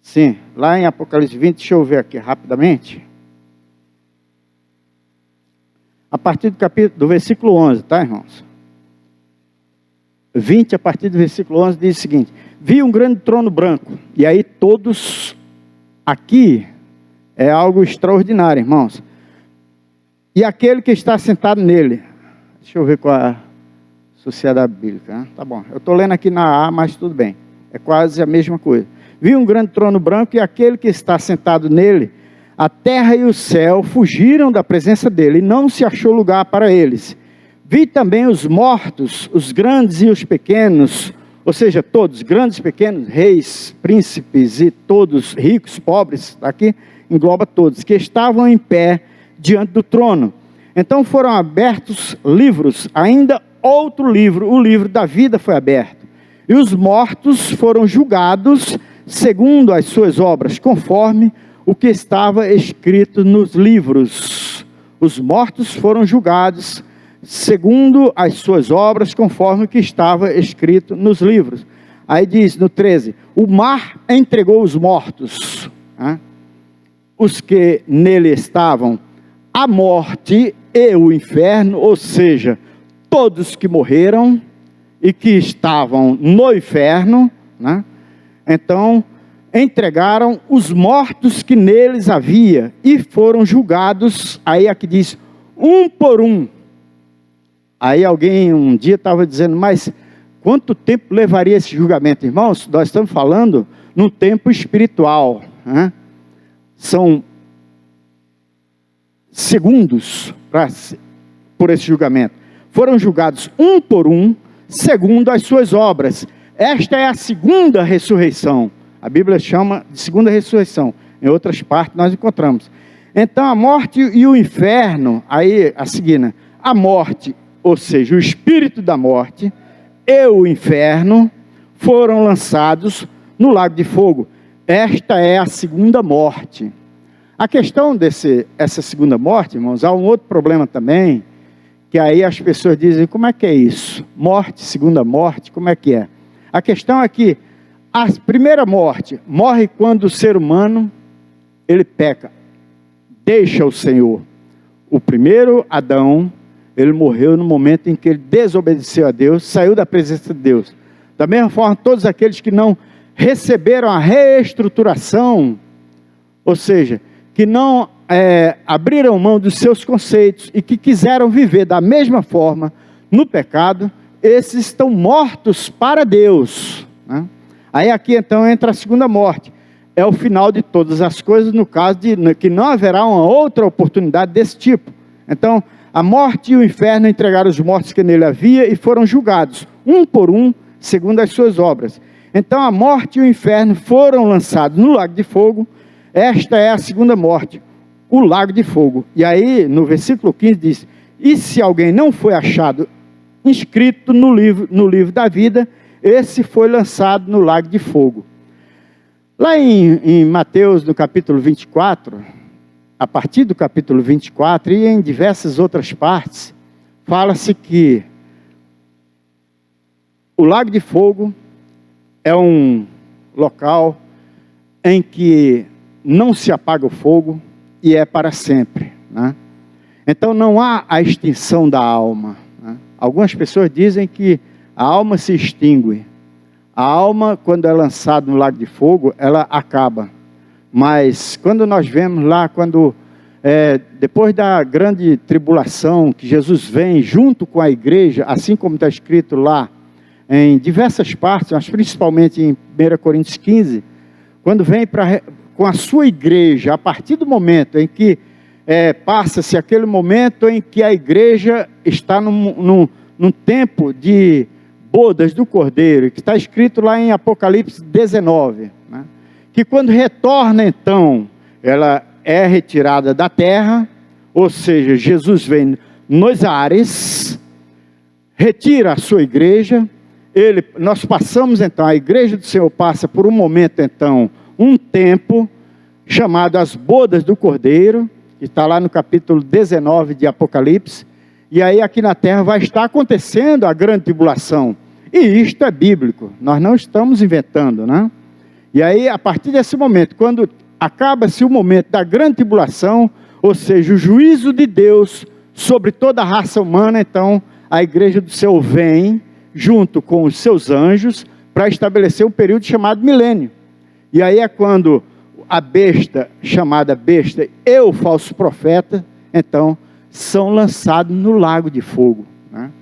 Sim, lá em Apocalipse 20, deixa eu ver aqui rapidamente. A partir do versículo 11, tá, irmãos? 20, a partir do versículo 11, diz o seguinte: vi um grande trono branco, e aí todos aqui é algo extraordinário, irmãos. E aquele que está sentado nele, deixa eu ver qual é a sociedade bíblica, né? Tá bom, eu estou lendo aqui na A, mas tudo bem, é quase a mesma coisa. Vi um grande trono branco, e aquele que está sentado nele, a terra e o céu fugiram da presença dele, e não se achou lugar para eles. Vi também os mortos, os grandes e os pequenos, ou seja, todos, grandes e pequenos, reis, príncipes e todos, ricos, pobres, aqui engloba todos, que estavam em pé diante do trono. Então foram abertos livros, ainda outro livro, o livro da vida foi aberto. E os mortos foram julgados segundo as suas obras, conforme o que estava escrito nos livros. Os mortos foram julgados segundo as suas obras, conforme o que estava escrito nos livros. Aí diz no 13, o mar entregou os mortos, né? Os que nele estavam, a morte e o inferno, ou seja, todos que morreram e que estavam no inferno, né? Então, entregaram os mortos que neles havia e foram julgados, aí aqui diz, um por um. Aí alguém um dia estava dizendo, mas quanto tempo levaria esse julgamento? Irmãos, nós estamos falando num tempo espiritual, né? São segundos por esse julgamento. Foram julgados um por um, segundo as suas obras. Esta é a segunda ressurreição. A Bíblia chama de segunda ressurreição. Em outras partes nós encontramos. Então a morte e o inferno, aí a seguir, né? A morte, ou seja, o espírito da morte e o inferno foram lançados no lago de fogo. Esta é a segunda morte. A questão essa segunda morte, irmãos, há um outro problema também, que aí as pessoas dizem, como é que é isso? Morte, segunda morte, como é que é? A questão é que a primeira morte morre quando o ser humano, ele peca, deixa o Senhor. O primeiro Adão, ele morreu no momento em que ele desobedeceu a Deus, saiu da presença de Deus. Da mesma forma, todos aqueles que não receberam a reestruturação, ou seja, que não abriram mão dos seus conceitos e que quiseram viver da mesma forma no pecado, esses estão mortos para Deus, né? Aí aqui então entra a segunda morte. É o final de todas as coisas, no caso de que não haverá uma outra oportunidade desse tipo. Então, a morte e o inferno entregaram os mortos que nele havia e foram julgados, um por um, segundo as suas obras. Então, a morte e o inferno foram lançados no lago de fogo. Esta é a segunda morte, o lago de fogo. E aí, no versículo 15 diz: e se alguém não foi achado inscrito no livro da vida, esse foi lançado no lago de fogo. Lá em Mateus, no capítulo 24, a partir do capítulo 24 e em diversas outras partes, fala-se que o lago de fogo é um local em que não se apaga o fogo e é para sempre, né? Então não há a extinção da alma, né? Algumas pessoas dizem que a alma se extingue. A alma, quando é lançada no lago de fogo, ela acaba. Mas quando nós vemos lá, depois da grande tribulação, que Jesus vem junto com a igreja, assim como está escrito lá em diversas partes, mas principalmente em 1 Coríntios 15, quando vem com a sua igreja, a partir do momento em que passa-se aquele momento em que a igreja está num tempo de bodas do Cordeiro, que está escrito lá em Apocalipse 19, né? Que quando retorna então, ela é retirada da terra, ou seja, Jesus vem nos ares, retira a sua igreja, nós passamos então, a igreja do Senhor passa por um momento então, um tempo, chamado as bodas do Cordeiro, que está lá no capítulo 19 de Apocalipse, e aí aqui na terra vai estar acontecendo a grande tribulação. E isto é bíblico, nós não estamos inventando, né? E aí, a partir desse momento, quando acaba-se o momento da grande tribulação, ou seja, o juízo de Deus sobre toda a raça humana, então a igreja do Senhor vem, junto com os seus anjos, para estabelecer um período chamado milênio. E aí é quando a besta, chamada besta, e o falso profeta, então, são lançados no lago de fogo, né?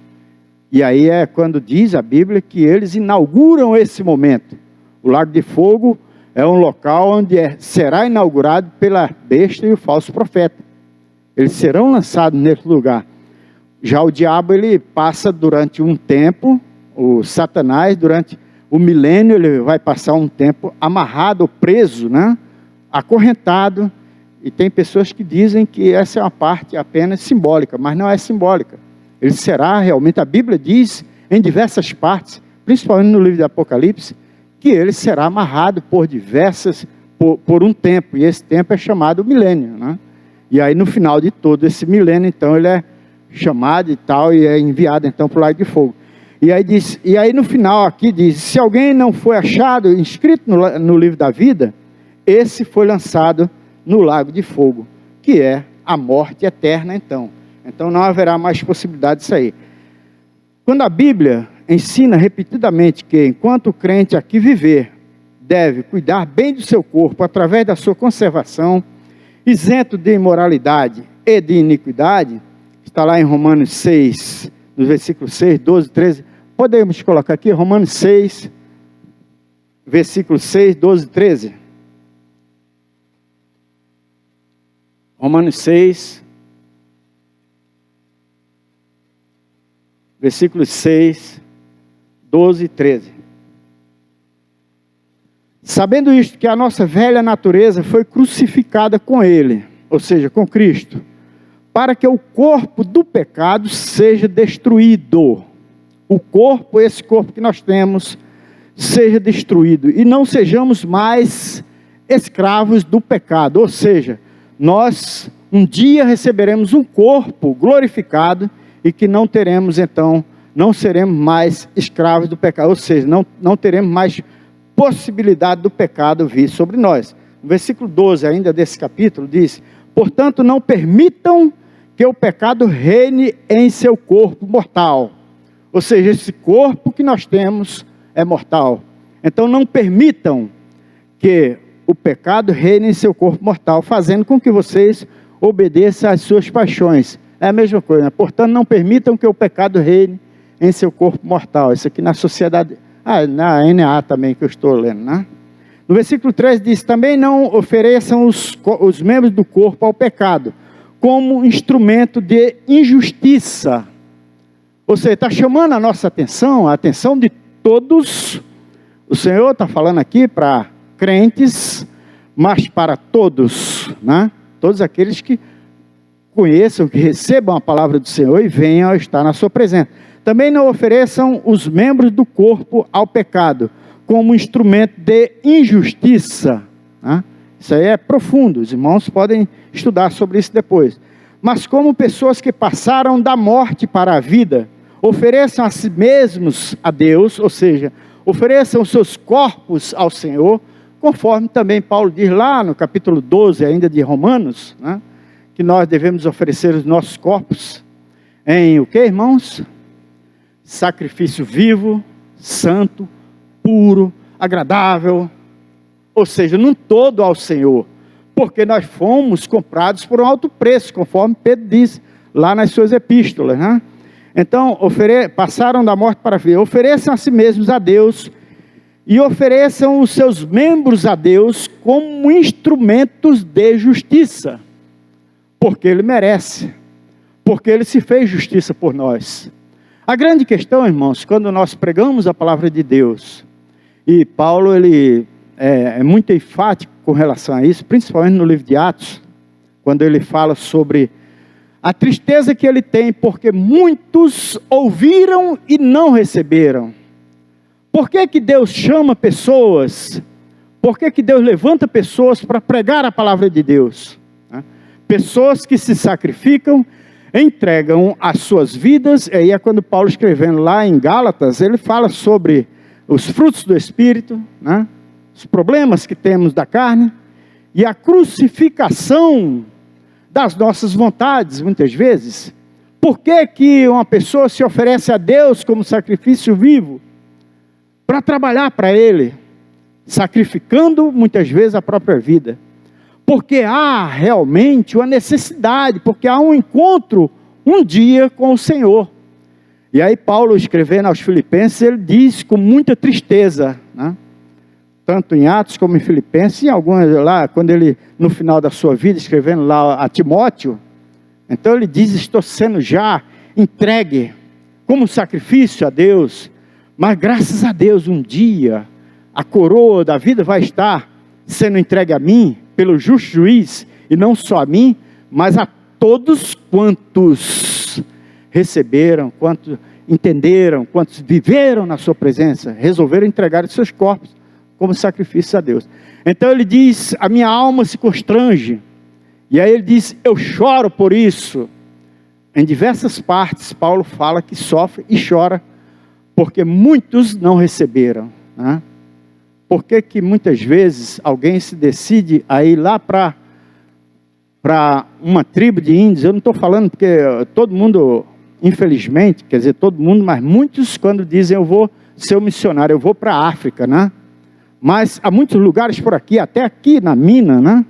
E aí é quando diz a Bíblia que eles inauguram esse momento. O lago de fogo é um local onde será inaugurado pela besta e o falso profeta. Eles serão lançados nesse lugar. Já o diabo, ele passa durante um tempo, o Satanás, durante o milênio, ele vai passar um tempo amarrado, preso, né? Acorrentado. E tem pessoas que dizem que essa é uma parte apenas simbólica, mas não é simbólica. Ele será realmente, a Bíblia diz em diversas partes, principalmente no livro de Apocalipse, que ele será amarrado por um tempo, e esse tempo é chamado milênio, né? E aí no final de todo esse milênio, então ele é chamado e tal, e é enviado então para o lago de fogo. E aí no final aqui diz, se alguém não foi achado, inscrito no livro da vida, esse foi lançado no lago de fogo, que é a morte eterna então. Então não haverá mais possibilidade de sair. Quando a Bíblia ensina repetidamente que enquanto o crente aqui viver, deve cuidar bem do seu corpo através da sua conservação, isento de imoralidade e de iniquidade, está lá em Romanos 6, no versículo 6, 12, 13, podemos colocar aqui, Romanos 6, versículo 6, 12, 13. Romanos 6, versículos 6, 12 e 13. Sabendo isto, que a nossa velha natureza foi crucificada com ele, ou seja, com Cristo, para que o corpo do pecado seja destruído. O corpo, esse corpo que nós temos, seja destruído, e não sejamos mais escravos do pecado, ou seja, nós um dia receberemos um corpo glorificado, e que não teremos então, não seremos mais escravos do pecado, ou seja, não teremos mais possibilidade do pecado vir sobre nós. No versículo 12 ainda desse capítulo diz, portanto não permitam que o pecado reine em seu corpo mortal, ou seja, esse corpo que nós temos é mortal. Então não permitam que o pecado reine em seu corpo mortal, fazendo com que vocês obedeçam às suas paixões. É a mesma coisa, né? Portanto, não permitam que o pecado reine em seu corpo mortal. Isso aqui na sociedade, na NA também que eu estou lendo, né? No versículo 3 diz, também não ofereçam os membros do corpo ao pecado, como instrumento de injustiça. Ou seja, está chamando a nossa atenção, a atenção de todos. O Senhor está falando aqui para crentes, mas para todos, né? Todos aqueles que conheçam, que recebam a palavra do Senhor e venham a estar na sua presença. Também não ofereçam os membros do corpo ao pecado, como instrumento de injustiça, né? Isso aí é profundo, os irmãos podem estudar sobre isso depois. Mas como pessoas que passaram da morte para a vida, ofereçam a si mesmos a Deus, ou seja, ofereçam os seus corpos ao Senhor, conforme também Paulo diz lá no capítulo 12 ainda de Romanos, né? Que nós devemos oferecer os nossos corpos em o que, irmãos? Sacrifício vivo, santo, puro, agradável, ou seja, num todo ao Senhor, porque nós fomos comprados por um alto preço, conforme Pedro diz lá nas suas epístolas, né? Então, passaram da morte para a vida, ofereçam a si mesmos a Deus, e ofereçam os seus membros a Deus como instrumentos de justiça, porque Ele merece, porque Ele se fez justiça por nós. A grande questão, irmãos, quando nós pregamos a palavra de Deus, e Paulo ele é muito enfático com relação a isso, principalmente no livro de Atos, quando ele fala sobre a tristeza que ele tem, porque muitos ouviram e não receberam. Por que que Deus chama pessoas? Por que que Deus levanta pessoas para pregar a palavra de Deus? Pessoas que se sacrificam, entregam as suas vidas, e aí é quando Paulo escrevendo lá em Gálatas, ele fala sobre os frutos do Espírito, né? Os problemas que temos da carne, e a crucificação das nossas vontades, muitas vezes. Por que que uma pessoa se oferece a Deus como sacrifício vivo? Para trabalhar para Ele, sacrificando muitas vezes a própria vida. Porque há realmente uma necessidade, porque há um encontro um dia com o Senhor. E aí Paulo, escrevendo aos Filipenses, ele diz com muita tristeza, né? Tanto em Atos como em Filipenses, e algumas lá, quando ele, no final da sua vida, escrevendo lá a Timóteo, então ele diz, estou sendo já entregue como sacrifício a Deus, mas graças a Deus um dia, a coroa da vida vai estar sendo entregue a mim, pelo justo juiz, e não só a mim, mas a todos quantos receberam, quantos entenderam, quantos viveram na sua presença, resolveram entregar os seus corpos como sacrifício a Deus. Então ele diz, a minha alma se constrange, e aí ele diz, eu choro por isso. Em diversas partes, Paulo fala que sofre e chora, porque muitos não receberam, né? Por que que muitas vezes alguém se decide a ir lá para uma tribo de índios? Eu não estou falando porque todo mundo, infelizmente, quer dizer todo mundo, mas muitos quando dizem eu vou ser um missionário, eu vou para a África, né? Mas há muitos lugares por aqui, até aqui na mina, né?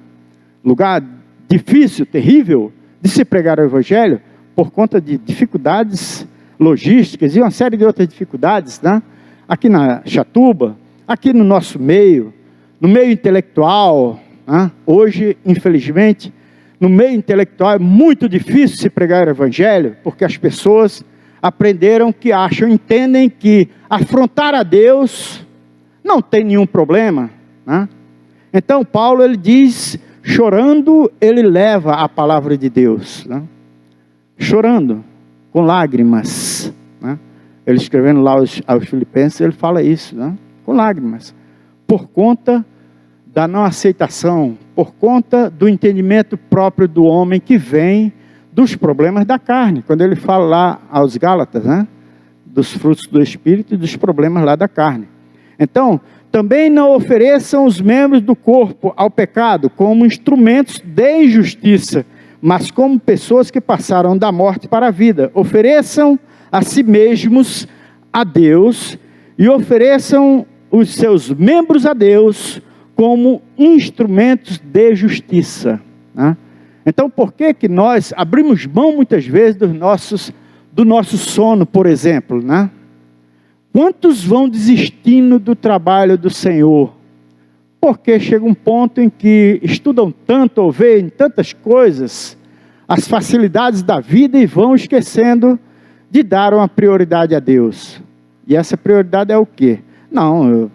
Lugar difícil, terrível de se pregar o Evangelho, por conta de dificuldades logísticas e uma série de outras dificuldades, né? Aqui na Chatuba, aqui no nosso meio, no meio intelectual, né? Hoje, infelizmente, no meio intelectual é muito difícil se pregar o Evangelho, porque as pessoas aprenderam que acham, entendem que afrontar a Deus não tem nenhum problema, né? Então Paulo ele diz, chorando ele leva a palavra de Deus, né? Chorando, com lágrimas, né? Ele escrevendo lá aos Filipenses, ele fala isso, né? Com lágrimas, por conta da não aceitação, por conta do entendimento próprio do homem que vem dos problemas da carne. Quando ele fala lá aos Gálatas, né? Dos frutos do Espírito e dos problemas lá da carne. Então, também não ofereçam os membros do corpo ao pecado como instrumentos de injustiça, mas como pessoas que passaram da morte para a vida. Ofereçam a si mesmos a Deus e ofereçam os seus membros a Deus como instrumentos de justiça, né? Então, por que que nós abrimos mão muitas vezes do nosso sono, por exemplo, né? Quantos vão desistindo do trabalho do Senhor? Porque chega um ponto em que estudam tanto ou veem tantas coisas, as facilidades da vida, e vão esquecendo de dar uma prioridade a Deus. E essa prioridade é o quê? Não,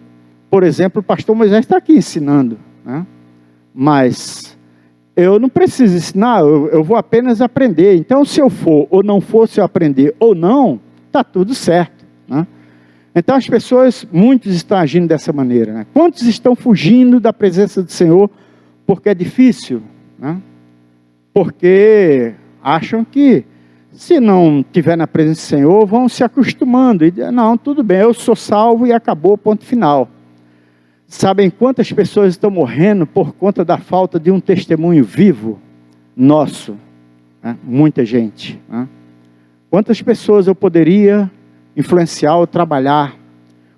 por exemplo, o pastor Moisés está aqui ensinando, né? Mas eu não preciso ensinar, eu vou apenas aprender. Então, se eu for ou não for, se eu aprender ou não, está tudo certo, né? Então as pessoas, muitos estão agindo dessa maneira, né? Quantos estão fugindo da presença do Senhor porque é difícil, né? Porque acham que se não estiver na presença do Senhor, vão se acostumando. E não, tudo bem, eu sou salvo e acabou, ponto final. Sabem quantas pessoas estão morrendo por conta da falta de um testemunho vivo nosso, né? Muita gente, né? Quantas pessoas eu poderia influenciar ou trabalhar,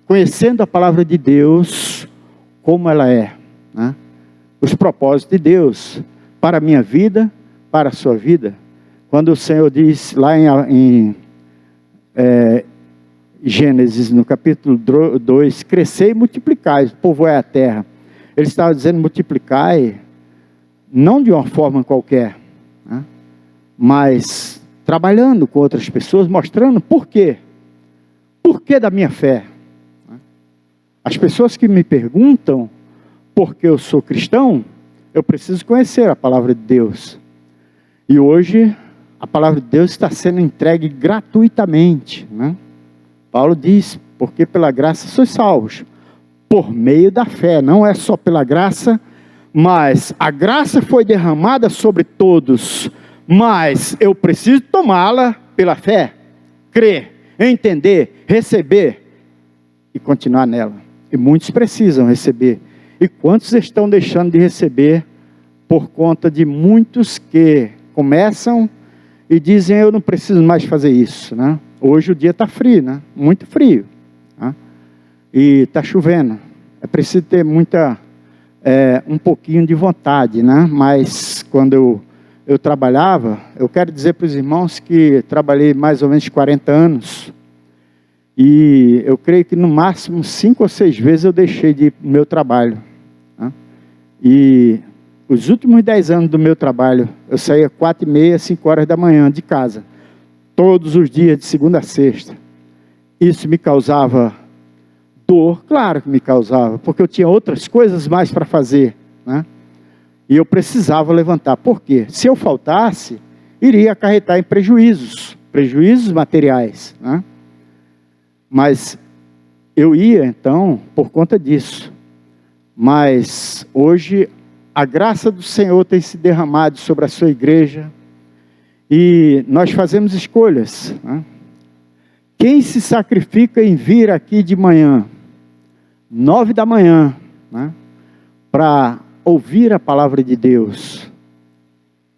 conhecendo a palavra de Deus, como ela é, né? Os propósitos de Deus, para a minha vida, para a sua vida. Quando o Senhor diz lá em Gênesis, no capítulo 2, crescei e multiplicai, povoai a terra. Ele estava dizendo multiplicai, não de uma forma qualquer, né? Mas trabalhando com outras pessoas, mostrando por quê. Por que da minha fé? As pessoas que me perguntam por que eu sou cristão, eu preciso conhecer a palavra de Deus. E hoje, a palavra de Deus está sendo entregue gratuitamente, né? Paulo diz, porque pela graça sois salvos, por meio da fé. Não é só pela graça, mas a graça foi derramada sobre todos, mas eu preciso tomá-la pela fé, crer, entender, receber e continuar nela. E muitos precisam receber. E quantos estão deixando de receber por conta de muitos que começam e dizem, eu não preciso mais fazer isso, né? Hoje o dia está frio, né? Muito frio, né? E está chovendo. É preciso ter um pouquinho de vontade, né? Mas quando eu trabalhava, eu quero dizer para os irmãos que trabalhei mais ou menos 40 anos, e eu creio que no máximo 5 ou 6 vezes eu deixei de ir para o meu trabalho, né? E os últimos 10 anos do meu trabalho, eu saía 4h30, 5 horas da manhã de casa, todos os dias, de segunda a sexta. Isso me causava dor, claro que me causava, porque eu tinha outras coisas mais para fazer, né? E eu precisava levantar. Por quê? Se eu faltasse, iria acarretar em prejuízos materiais, né? Mas eu ia, então, por conta disso. Mas hoje, a graça do Senhor tem se derramado sobre a sua igreja, e nós fazemos escolhas, né? Quem se sacrifica em vir aqui de manhã, 9 da manhã, né, para ouvir a palavra de Deus?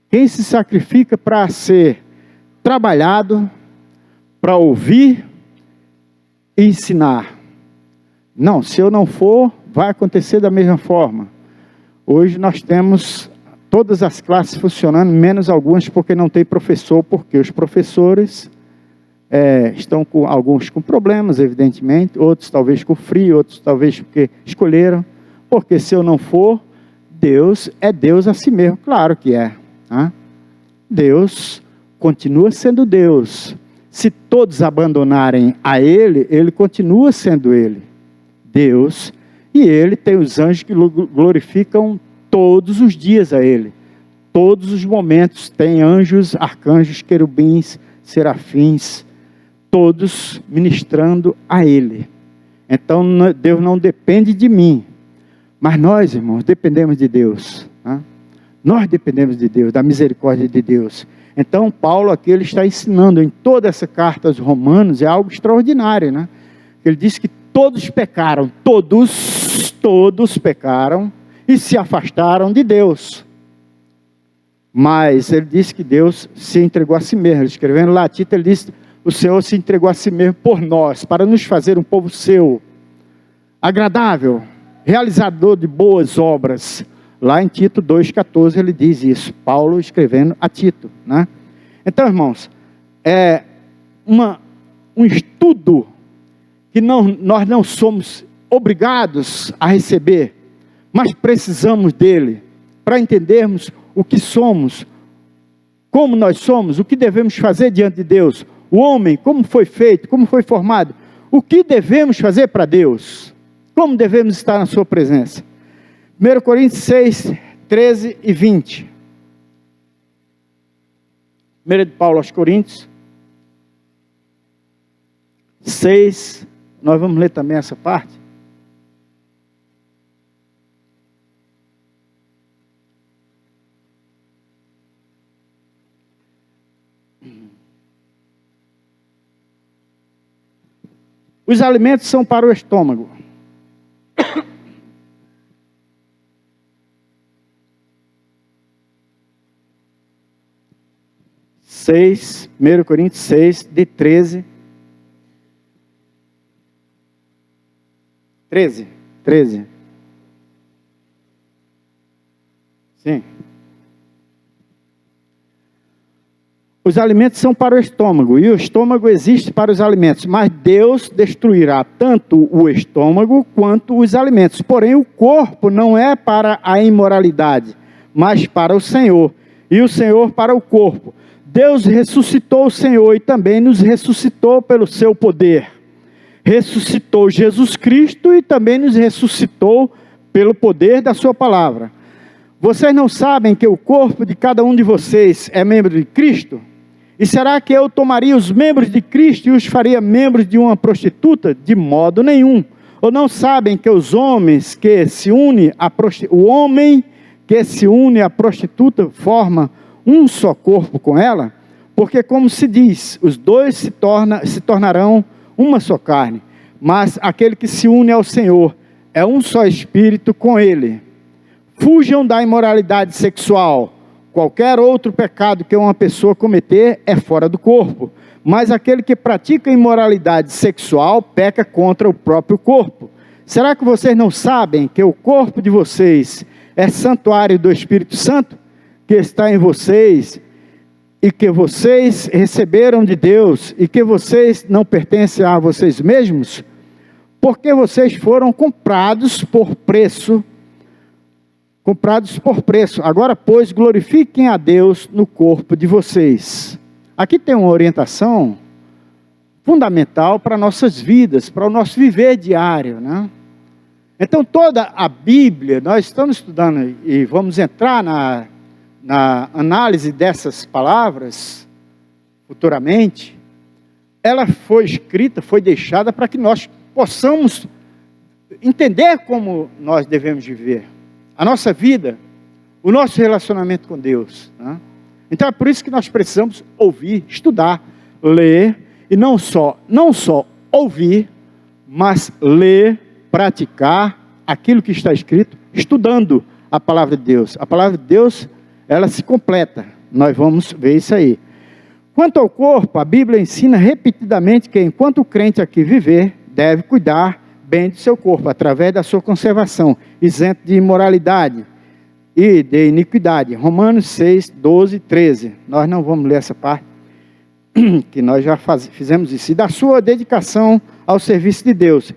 Quem se sacrifica para ser trabalhado, para ouvir e ensinar? Não, se eu não for, vai acontecer da mesma forma. Hoje nós temos todas as classes funcionando, menos algumas porque não tem professor, porque os professores estão com alguns com problemas, evidentemente, outros talvez com frio, outros talvez porque escolheram, porque se eu não for, Deus é Deus a si mesmo, claro que é, né? Deus continua sendo Deus. Se todos abandonarem a Ele, Ele continua sendo Ele, Deus, e Ele tem os anjos que glorificam todos os dias a Ele. Todos os momentos tem anjos, arcanjos, querubins, serafins, todos ministrando a Ele. Então Deus não depende de mim, mas nós, irmãos, dependemos de Deus, né? Nós dependemos de Deus, da misericórdia de Deus. Então Paulo aqui, ele está ensinando em toda essa carta aos Romanos, é algo extraordinário, né? Ele diz que todos pecaram, todos pecaram e se afastaram de Deus. Mas ele diz que Deus se entregou a si mesmo. Escrevendo lá, Tito, ele diz, o Senhor se entregou a si mesmo por nós, para nos fazer um povo seu, agradável, realizador de boas obras. Lá em Tito 2,14 ele diz isso, Paulo escrevendo a Tito, né? Então, irmãos, é um estudo que nós não somos obrigados a receber, mas precisamos dele, para entendermos o que somos, como nós somos, o que devemos fazer diante de Deus, o homem, como foi feito, como foi formado, o que devemos fazer para Deus, como devemos estar na sua presença. 1 Coríntios 6, 13 e 20. 1 de Paulo aos Coríntios 6, nós vamos ler também essa parte. Os alimentos são para o estômago. Seis, 1 Coríntios 6, de 13. 13. Sim. Os alimentos são para o estômago, e o estômago existe para os alimentos, mas Deus destruirá tanto o estômago quanto os alimentos. Porém, o corpo não é para a imoralidade, mas para o Senhor, e o Senhor para o corpo. Deus ressuscitou o Senhor e também nos ressuscitou pelo seu poder. Ressuscitou Jesus Cristo e também nos ressuscitou pelo poder da sua palavra. Vocês não sabem que o corpo de cada um de vocês é membro de Cristo? E será que eu tomaria os membros de Cristo e os faria membros de uma prostituta? De modo nenhum. Ou não sabem que os homens que se unem o homem que se une à prostituta forma um só corpo com ela? Porque como se diz, os dois se tornarão uma só carne. Mas aquele que se une ao Senhor é um só espírito com ele. Fujam da imoralidade sexual. Qualquer outro pecado que uma pessoa cometer é fora do corpo. Mas aquele que pratica imoralidade sexual peca contra o próprio corpo. Será que vocês não sabem que o corpo de vocês é santuário do Espírito Santo, que está em vocês, e que vocês receberam de Deus, e que vocês não pertencem a vocês mesmos? Porque vocês foram comprados por preço. Agora, pois, glorifiquem a Deus no corpo de vocês. Aqui tem uma orientação fundamental para nossas vidas, para o nosso viver diário, né? Então, toda a Bíblia, nós estamos estudando e vamos entrar na análise dessas palavras futuramente. Ela foi escrita, foi deixada para que nós possamos entender como nós devemos viver. A nossa vida, o nosso relacionamento com Deus, né? Então é por isso que nós precisamos ouvir, estudar, ler, e não só ouvir, mas ler, praticar aquilo que está escrito, estudando a palavra de Deus. A palavra de Deus, ela se completa, nós vamos ver isso aí. Quanto ao corpo, a Bíblia ensina repetidamente que enquanto o crente aqui viver, deve cuidar bem do seu corpo, através da sua conservação, isento de imoralidade e de iniquidade. Romanos 6, 12 e 13. Nós não vamos ler essa parte, que nós já fizemos isso. E da sua dedicação ao serviço de Deus.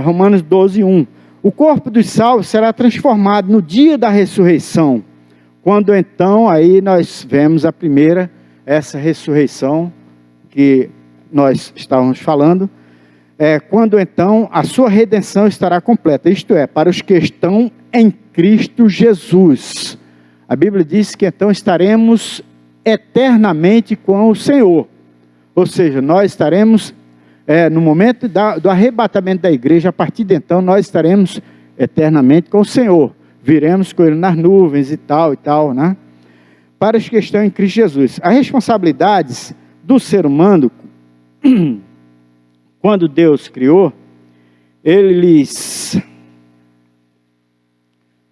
Romanos 12, 1. O corpo dos salvos será transformado no dia da ressurreição. Quando então, aí nós vemos a primeira, essa ressurreição que nós estávamos falando, quando então a sua redenção estará completa, isto é, para os que estão em Cristo Jesus. A Bíblia diz que então estaremos eternamente com o Senhor, ou seja, nós estaremos, no momento do arrebatamento da igreja, a partir de então nós estaremos eternamente com o Senhor, viremos com Ele nas nuvens e tal, né? Para os que estão em Cristo Jesus. As responsabilidades do ser humano, quando Deus criou, Ele lhes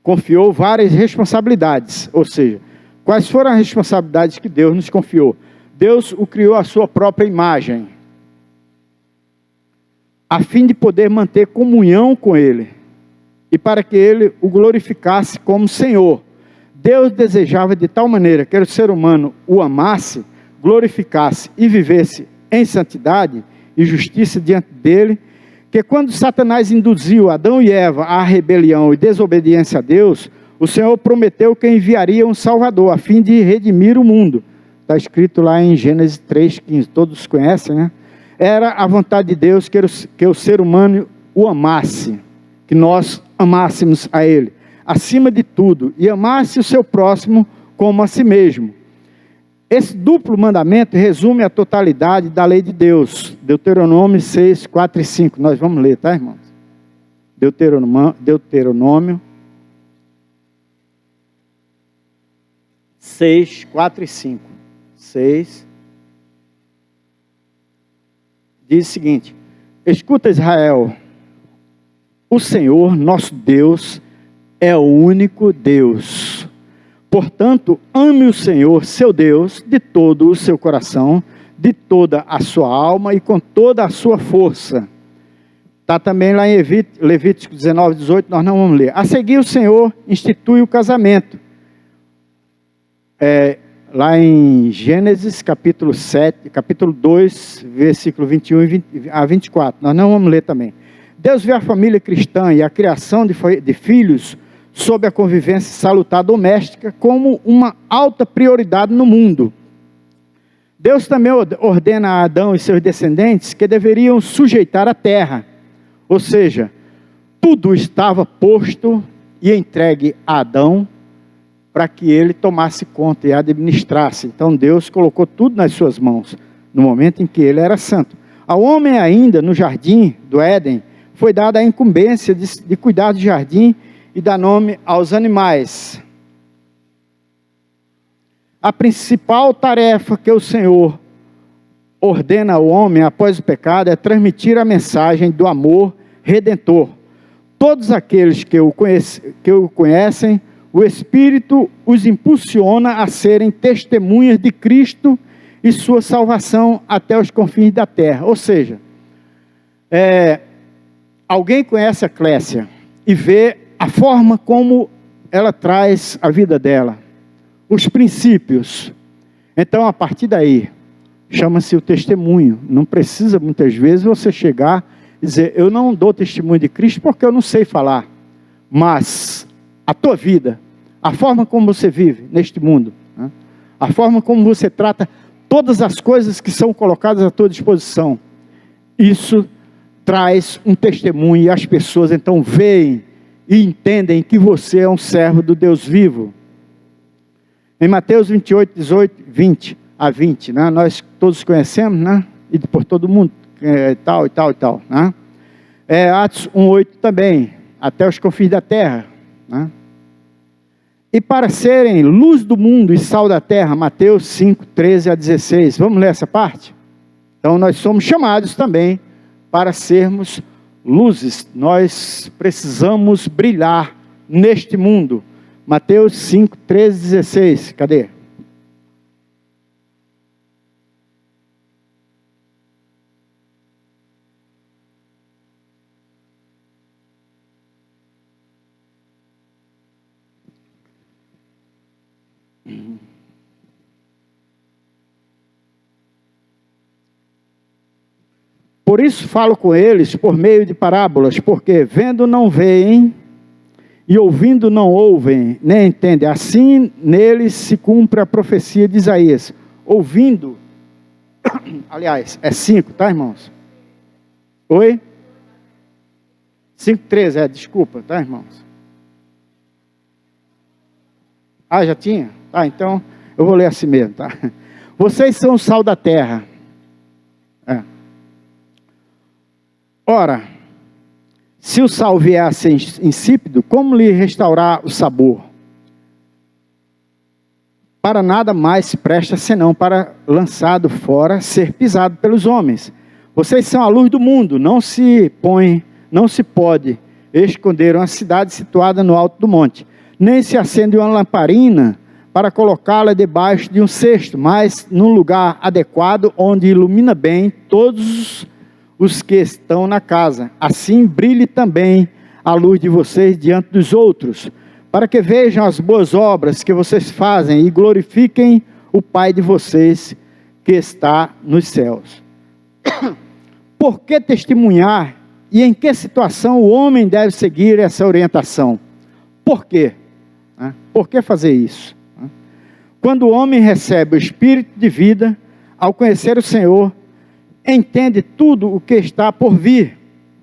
confiou várias responsabilidades. Ou seja, quais foram as responsabilidades que Deus nos confiou? Deus o criou à sua própria imagem, a fim de poder manter comunhão com Ele, e para que Ele o glorificasse como Senhor. Deus desejava de tal maneira que o ser humano o amasse, glorificasse e vivesse em santidade e justiça diante dele, que quando Satanás induziu Adão e Eva à rebelião e desobediência a Deus, o Senhor prometeu que enviaria um Salvador, a fim de redimir o mundo. Está escrito lá em Gênesis 3,15, todos conhecem, né? Era a vontade de Deus que o ser humano o amasse, que nós amássemos a Ele, acima de tudo, e amasse o seu próximo como a si mesmo. Esse duplo mandamento resume a totalidade da lei de Deus. Deuteronômio 6, 4 e 5. Nós vamos ler, tá, irmãos? Deuteronômio 6, 4 e 5. 6. Diz o seguinte: escuta, Israel, o Senhor, nosso Deus, é o único Deus. Portanto, ame o Senhor, seu Deus, de todo o seu coração, de toda a sua alma e com toda a sua força. Está também lá em Levítico 19, 18, nós não vamos ler. A seguir, o Senhor institui o casamento. Lá em Gênesis, capítulo 2, versículo 21 a 24. Nós não vamos ler também. Deus vê a família cristã e a criação de filhos sob a convivência salutar doméstica como uma alta prioridade no mundo. Deus também ordena a Adão e seus descendentes que deveriam sujeitar a terra. Ou seja, tudo estava posto e entregue a Adão para que ele tomasse conta e administrasse. Então Deus colocou tudo nas suas mãos, no momento em que ele era santo. Ao homem ainda, no jardim do Éden, foi dada a incumbência de cuidar do jardim e dar nome aos animais. A principal tarefa que o Senhor ordena ao homem após o pecado é transmitir a mensagem do amor redentor. Todos aqueles que o conhecem, o Espírito os impulsiona a serem testemunhas de Cristo e sua salvação até os confins da terra. Ou seja, alguém conhece a Clécia e vê a forma como ela traz a vida dela, os princípios. Então, a partir daí, chama-se o testemunho. Não precisa, muitas vezes, você chegar e dizer: eu não dou testemunho de Cristo porque eu não sei falar. Mas a tua vida, a forma como você vive neste mundo, né? A forma como você trata todas as coisas que são colocadas à tua disposição, isso traz um testemunho e as pessoas então veem e entendem que você é um servo do Deus vivo. Em Mateus 28, 18, 20 a 20, né? Nós todos conhecemos, né? E por todo mundo, tal e tal e tal, né? Atos 1:8 também, até os confins da terra, né? E para serem luz do mundo e sal da terra, Mateus 5, 13 a 16. Vamos ler essa parte? Então nós somos chamados também para sermos luzes. Nós precisamos brilhar neste mundo. Mateus 5, 13, 16. Cadê? Por isso falo com eles por meio de parábolas, porque vendo não veem, e ouvindo não ouvem, nem entendem. Assim neles se cumpre a profecia de Isaías. Ouvindo, aliás, é 5, tá, irmãos? Oi? 5:13, desculpa, tá, irmãos? Ah, já tinha? Tá, então eu vou ler assim mesmo, tá? Vocês são o sal da terra. Ora, se o sal vier a ser insípido, como lhe restaurar o sabor? Para nada mais se presta senão para, lançado fora, ser pisado pelos homens. Vocês são a luz do mundo. Não se pode esconder uma cidade situada no alto do monte. Nem se acende uma lamparina para colocá-la debaixo de um cesto, mas num lugar adequado, onde ilumina bem todos os que estão na casa. Assim brilhe também a luz de vocês diante dos outros, para que vejam as boas obras que vocês fazem e glorifiquem o Pai de vocês que está nos céus. Por que testemunhar e em que situação o homem deve seguir essa orientação? Por quê? Por que fazer isso? Quando o homem recebe o Espírito de vida, ao conhecer o Senhor, entende tudo o que está por vir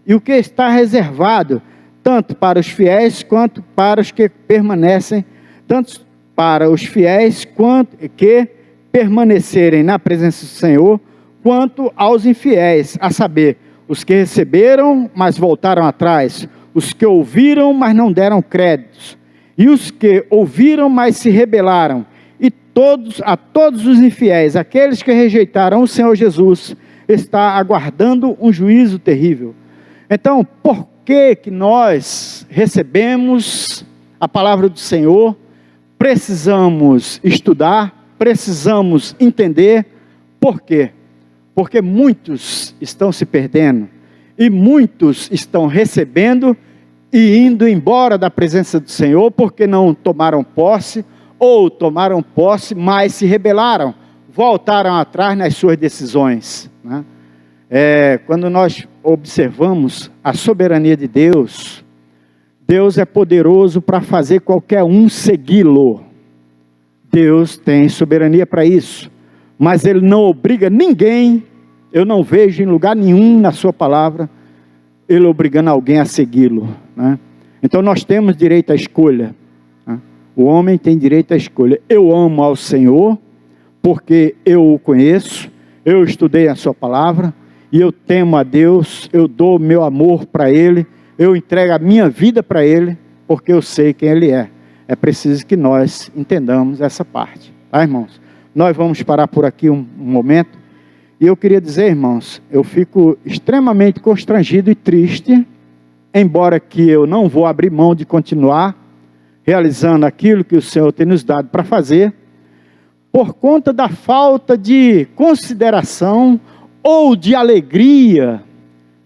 e o que está reservado, tanto para os fiéis quanto para os que permanecem, tanto para os fiéis quanto que permanecerem na presença do Senhor, quanto aos infiéis, a saber, os que receberam, mas voltaram atrás, os que ouviram, mas não deram créditos, e os que ouviram, mas se rebelaram, e a todos os infiéis, aqueles que rejeitaram o Senhor Jesus, está aguardando um juízo terrível. Então, por que nós recebemos a palavra do Senhor? Precisamos estudar, precisamos entender. Por quê? Porque muitos estão se perdendo, e muitos estão recebendo e indo embora da presença do Senhor, porque não tomaram posse, ou tomaram posse, mas se rebelaram, voltaram atrás nas suas decisões, né? Quando nós observamos a soberania de Deus, Deus é poderoso para fazer qualquer um segui-lo. Deus tem soberania para isso, mas Ele não obriga ninguém. Eu não vejo em lugar nenhum na sua palavra Ele obrigando alguém a segui-lo, né? Então nós temos direito à escolha, né? O homem tem direito à escolha. Eu amo ao Senhor, porque eu o conheço, eu estudei a sua palavra, e eu temo a Deus, eu dou meu amor para Ele, eu entrego a minha vida para Ele, porque eu sei quem Ele é. É preciso que nós entendamos essa parte, tá, irmãos? Nós vamos parar por aqui um momento, e eu queria dizer, irmãos, eu fico extremamente constrangido e triste, embora que eu não vou abrir mão de continuar realizando aquilo que o Senhor tem nos dado para fazer, por conta da falta de consideração ou de alegria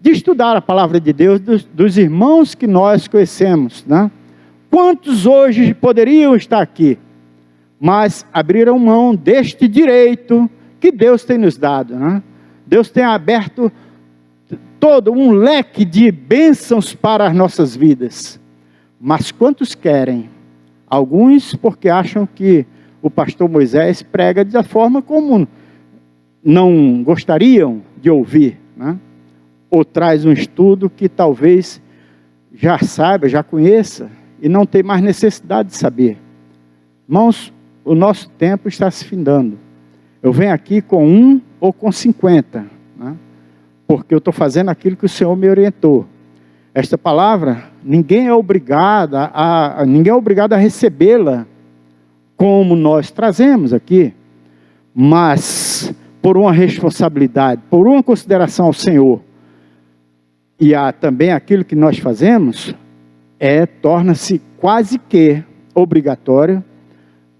de estudar a palavra de Deus dos irmãos que nós conhecemos, né? Quantos hoje poderiam estar aqui, mas abriram mão deste direito que Deus tem nos dado, né? Deus tem aberto todo um leque de bênçãos para as nossas vidas, mas quantos querem? Alguns porque acham que o pastor Moisés prega da forma como não gostariam de ouvir, né? Ou traz um estudo que talvez já saiba, já conheça, e não tem mais necessidade de saber. Irmãos, o nosso tempo está se findando. Eu venho aqui com 1 ou com 50, né? Porque eu estou fazendo aquilo que o Senhor me orientou. Esta palavra, ninguém é obrigado a recebê-la como nós trazemos aqui, mas por uma responsabilidade, por uma consideração ao Senhor, e também aquilo que nós fazemos, torna-se quase que obrigatório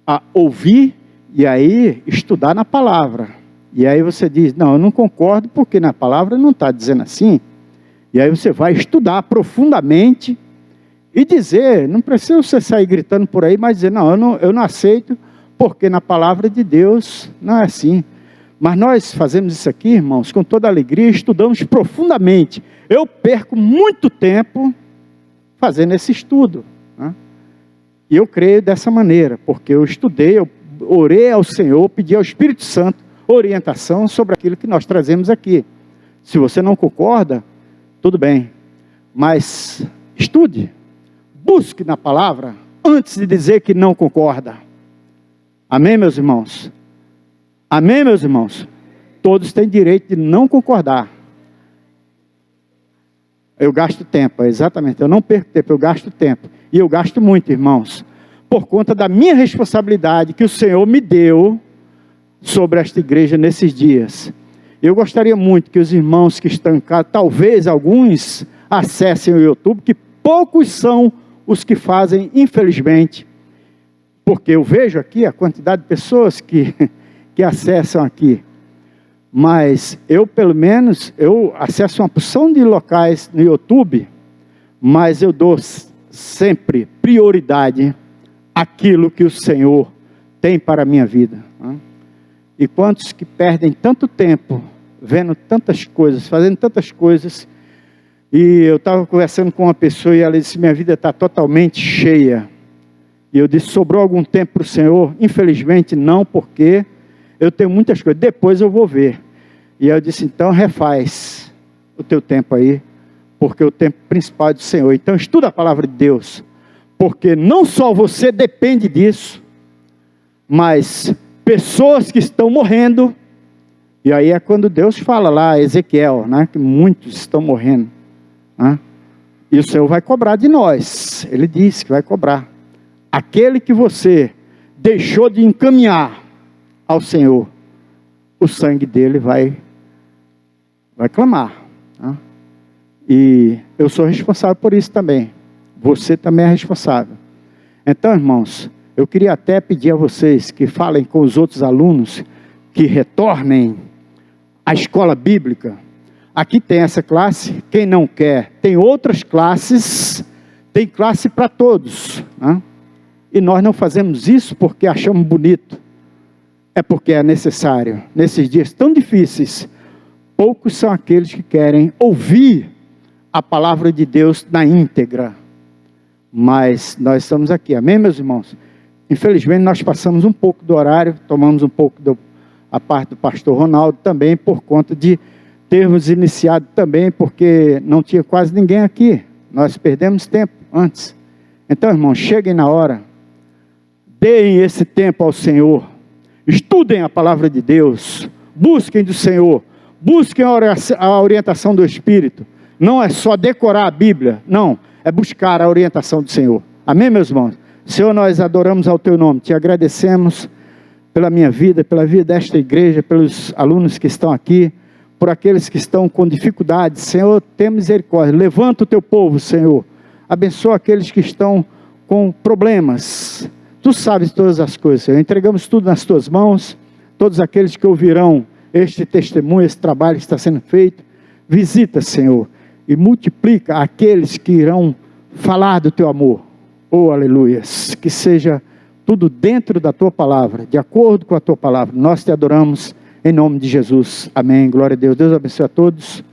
a ouvir e aí estudar na palavra. E aí você diz, não, eu não concordo porque na palavra não está dizendo assim. E aí você vai estudar profundamente e dizer, não precisa você sair gritando por aí, mas dizer, não, eu não aceito porque na palavra de Deus não é assim. Mas nós fazemos isso aqui, irmãos, com toda alegria, estudamos profundamente. Eu perco muito tempo fazendo esse estudo, né? E eu creio dessa maneira, porque eu estudei, eu orei ao Senhor, pedi ao Espírito Santo orientação sobre aquilo que nós trazemos aqui. Se você não concorda, tudo bem, mas estude, busque na palavra, antes de dizer que não concorda. Amém, meus irmãos? Amém, meus irmãos? Todos têm direito de não concordar. Eu gasto tempo, exatamente, eu não perco tempo, eu gasto tempo. E eu gasto muito, irmãos, por conta da minha responsabilidade que o Senhor me deu sobre esta igreja nesses dias. Eu gostaria muito que os irmãos que estão em casa, talvez alguns acessem o YouTube, que poucos são os que fazem, infelizmente, porque eu vejo aqui a quantidade de pessoas que acessam aqui. Mas eu, pelo menos, eu acesso uma porção de locais no YouTube, mas eu dou sempre prioridade àquilo que o Senhor tem para a minha vida. E quantos que perdem tanto tempo, vendo tantas coisas, fazendo tantas coisas, e eu estava conversando com uma pessoa e ela disse, minha vida está totalmente cheia. E eu disse, sobrou algum tempo para o Senhor? Infelizmente não, porque eu tenho muitas coisas, depois eu vou ver. E eu disse, então refaz o teu tempo aí, porque o tempo principal é do Senhor. Então estuda a palavra de Deus, porque não só você depende disso, mas pessoas que estão morrendo, e aí é quando Deus fala lá, Ezequiel, né, que muitos estão morrendo, né, e o Senhor vai cobrar de nós, Ele disse que vai cobrar. Aquele que você deixou de encaminhar ao Senhor, o sangue dele vai clamar. Né? E eu sou responsável por isso também. Você também é responsável. Então, irmãos, eu queria até pedir a vocês que falem com os outros alunos que retornem à escola bíblica. Aqui tem essa classe, quem não quer, tem outras classes, tem classe para todos. Né? E nós não fazemos isso porque achamos bonito. É porque é necessário. Nesses dias tão difíceis, poucos são aqueles que querem ouvir a palavra de Deus na íntegra. Mas nós estamos aqui, amém, meus irmãos? Infelizmente nós passamos um pouco do horário, tomamos um pouco a parte do pastor Ronaldo também, por conta de termos iniciado também, porque não tinha quase ninguém aqui. Nós perdemos tempo antes. Então, irmãos, cheguem na hora, deem esse tempo ao Senhor, estudem a palavra de Deus, busquem do Senhor, busquem a orientação do Espírito. Não é só decorar a Bíblia, não, é buscar a orientação do Senhor. Amém, meus irmãos? Senhor, nós adoramos ao Teu nome, te agradecemos pela minha vida, pela vida desta igreja, pelos alunos que estão aqui, por aqueles que estão com dificuldades. Senhor, tenha misericórdia, levanta o Teu povo, Senhor, abençoa aqueles que estão com problemas. Tu sabes todas as coisas, Senhor. Entregamos tudo nas Tuas mãos, todos aqueles que ouvirão este testemunho, esse trabalho que está sendo feito, visita, Senhor, e multiplica aqueles que irão falar do Teu amor. Oh, aleluias, que seja tudo dentro da Tua palavra, de acordo com a Tua palavra. Nós te adoramos em nome de Jesus, amém, glória a Deus. Deus abençoe a todos.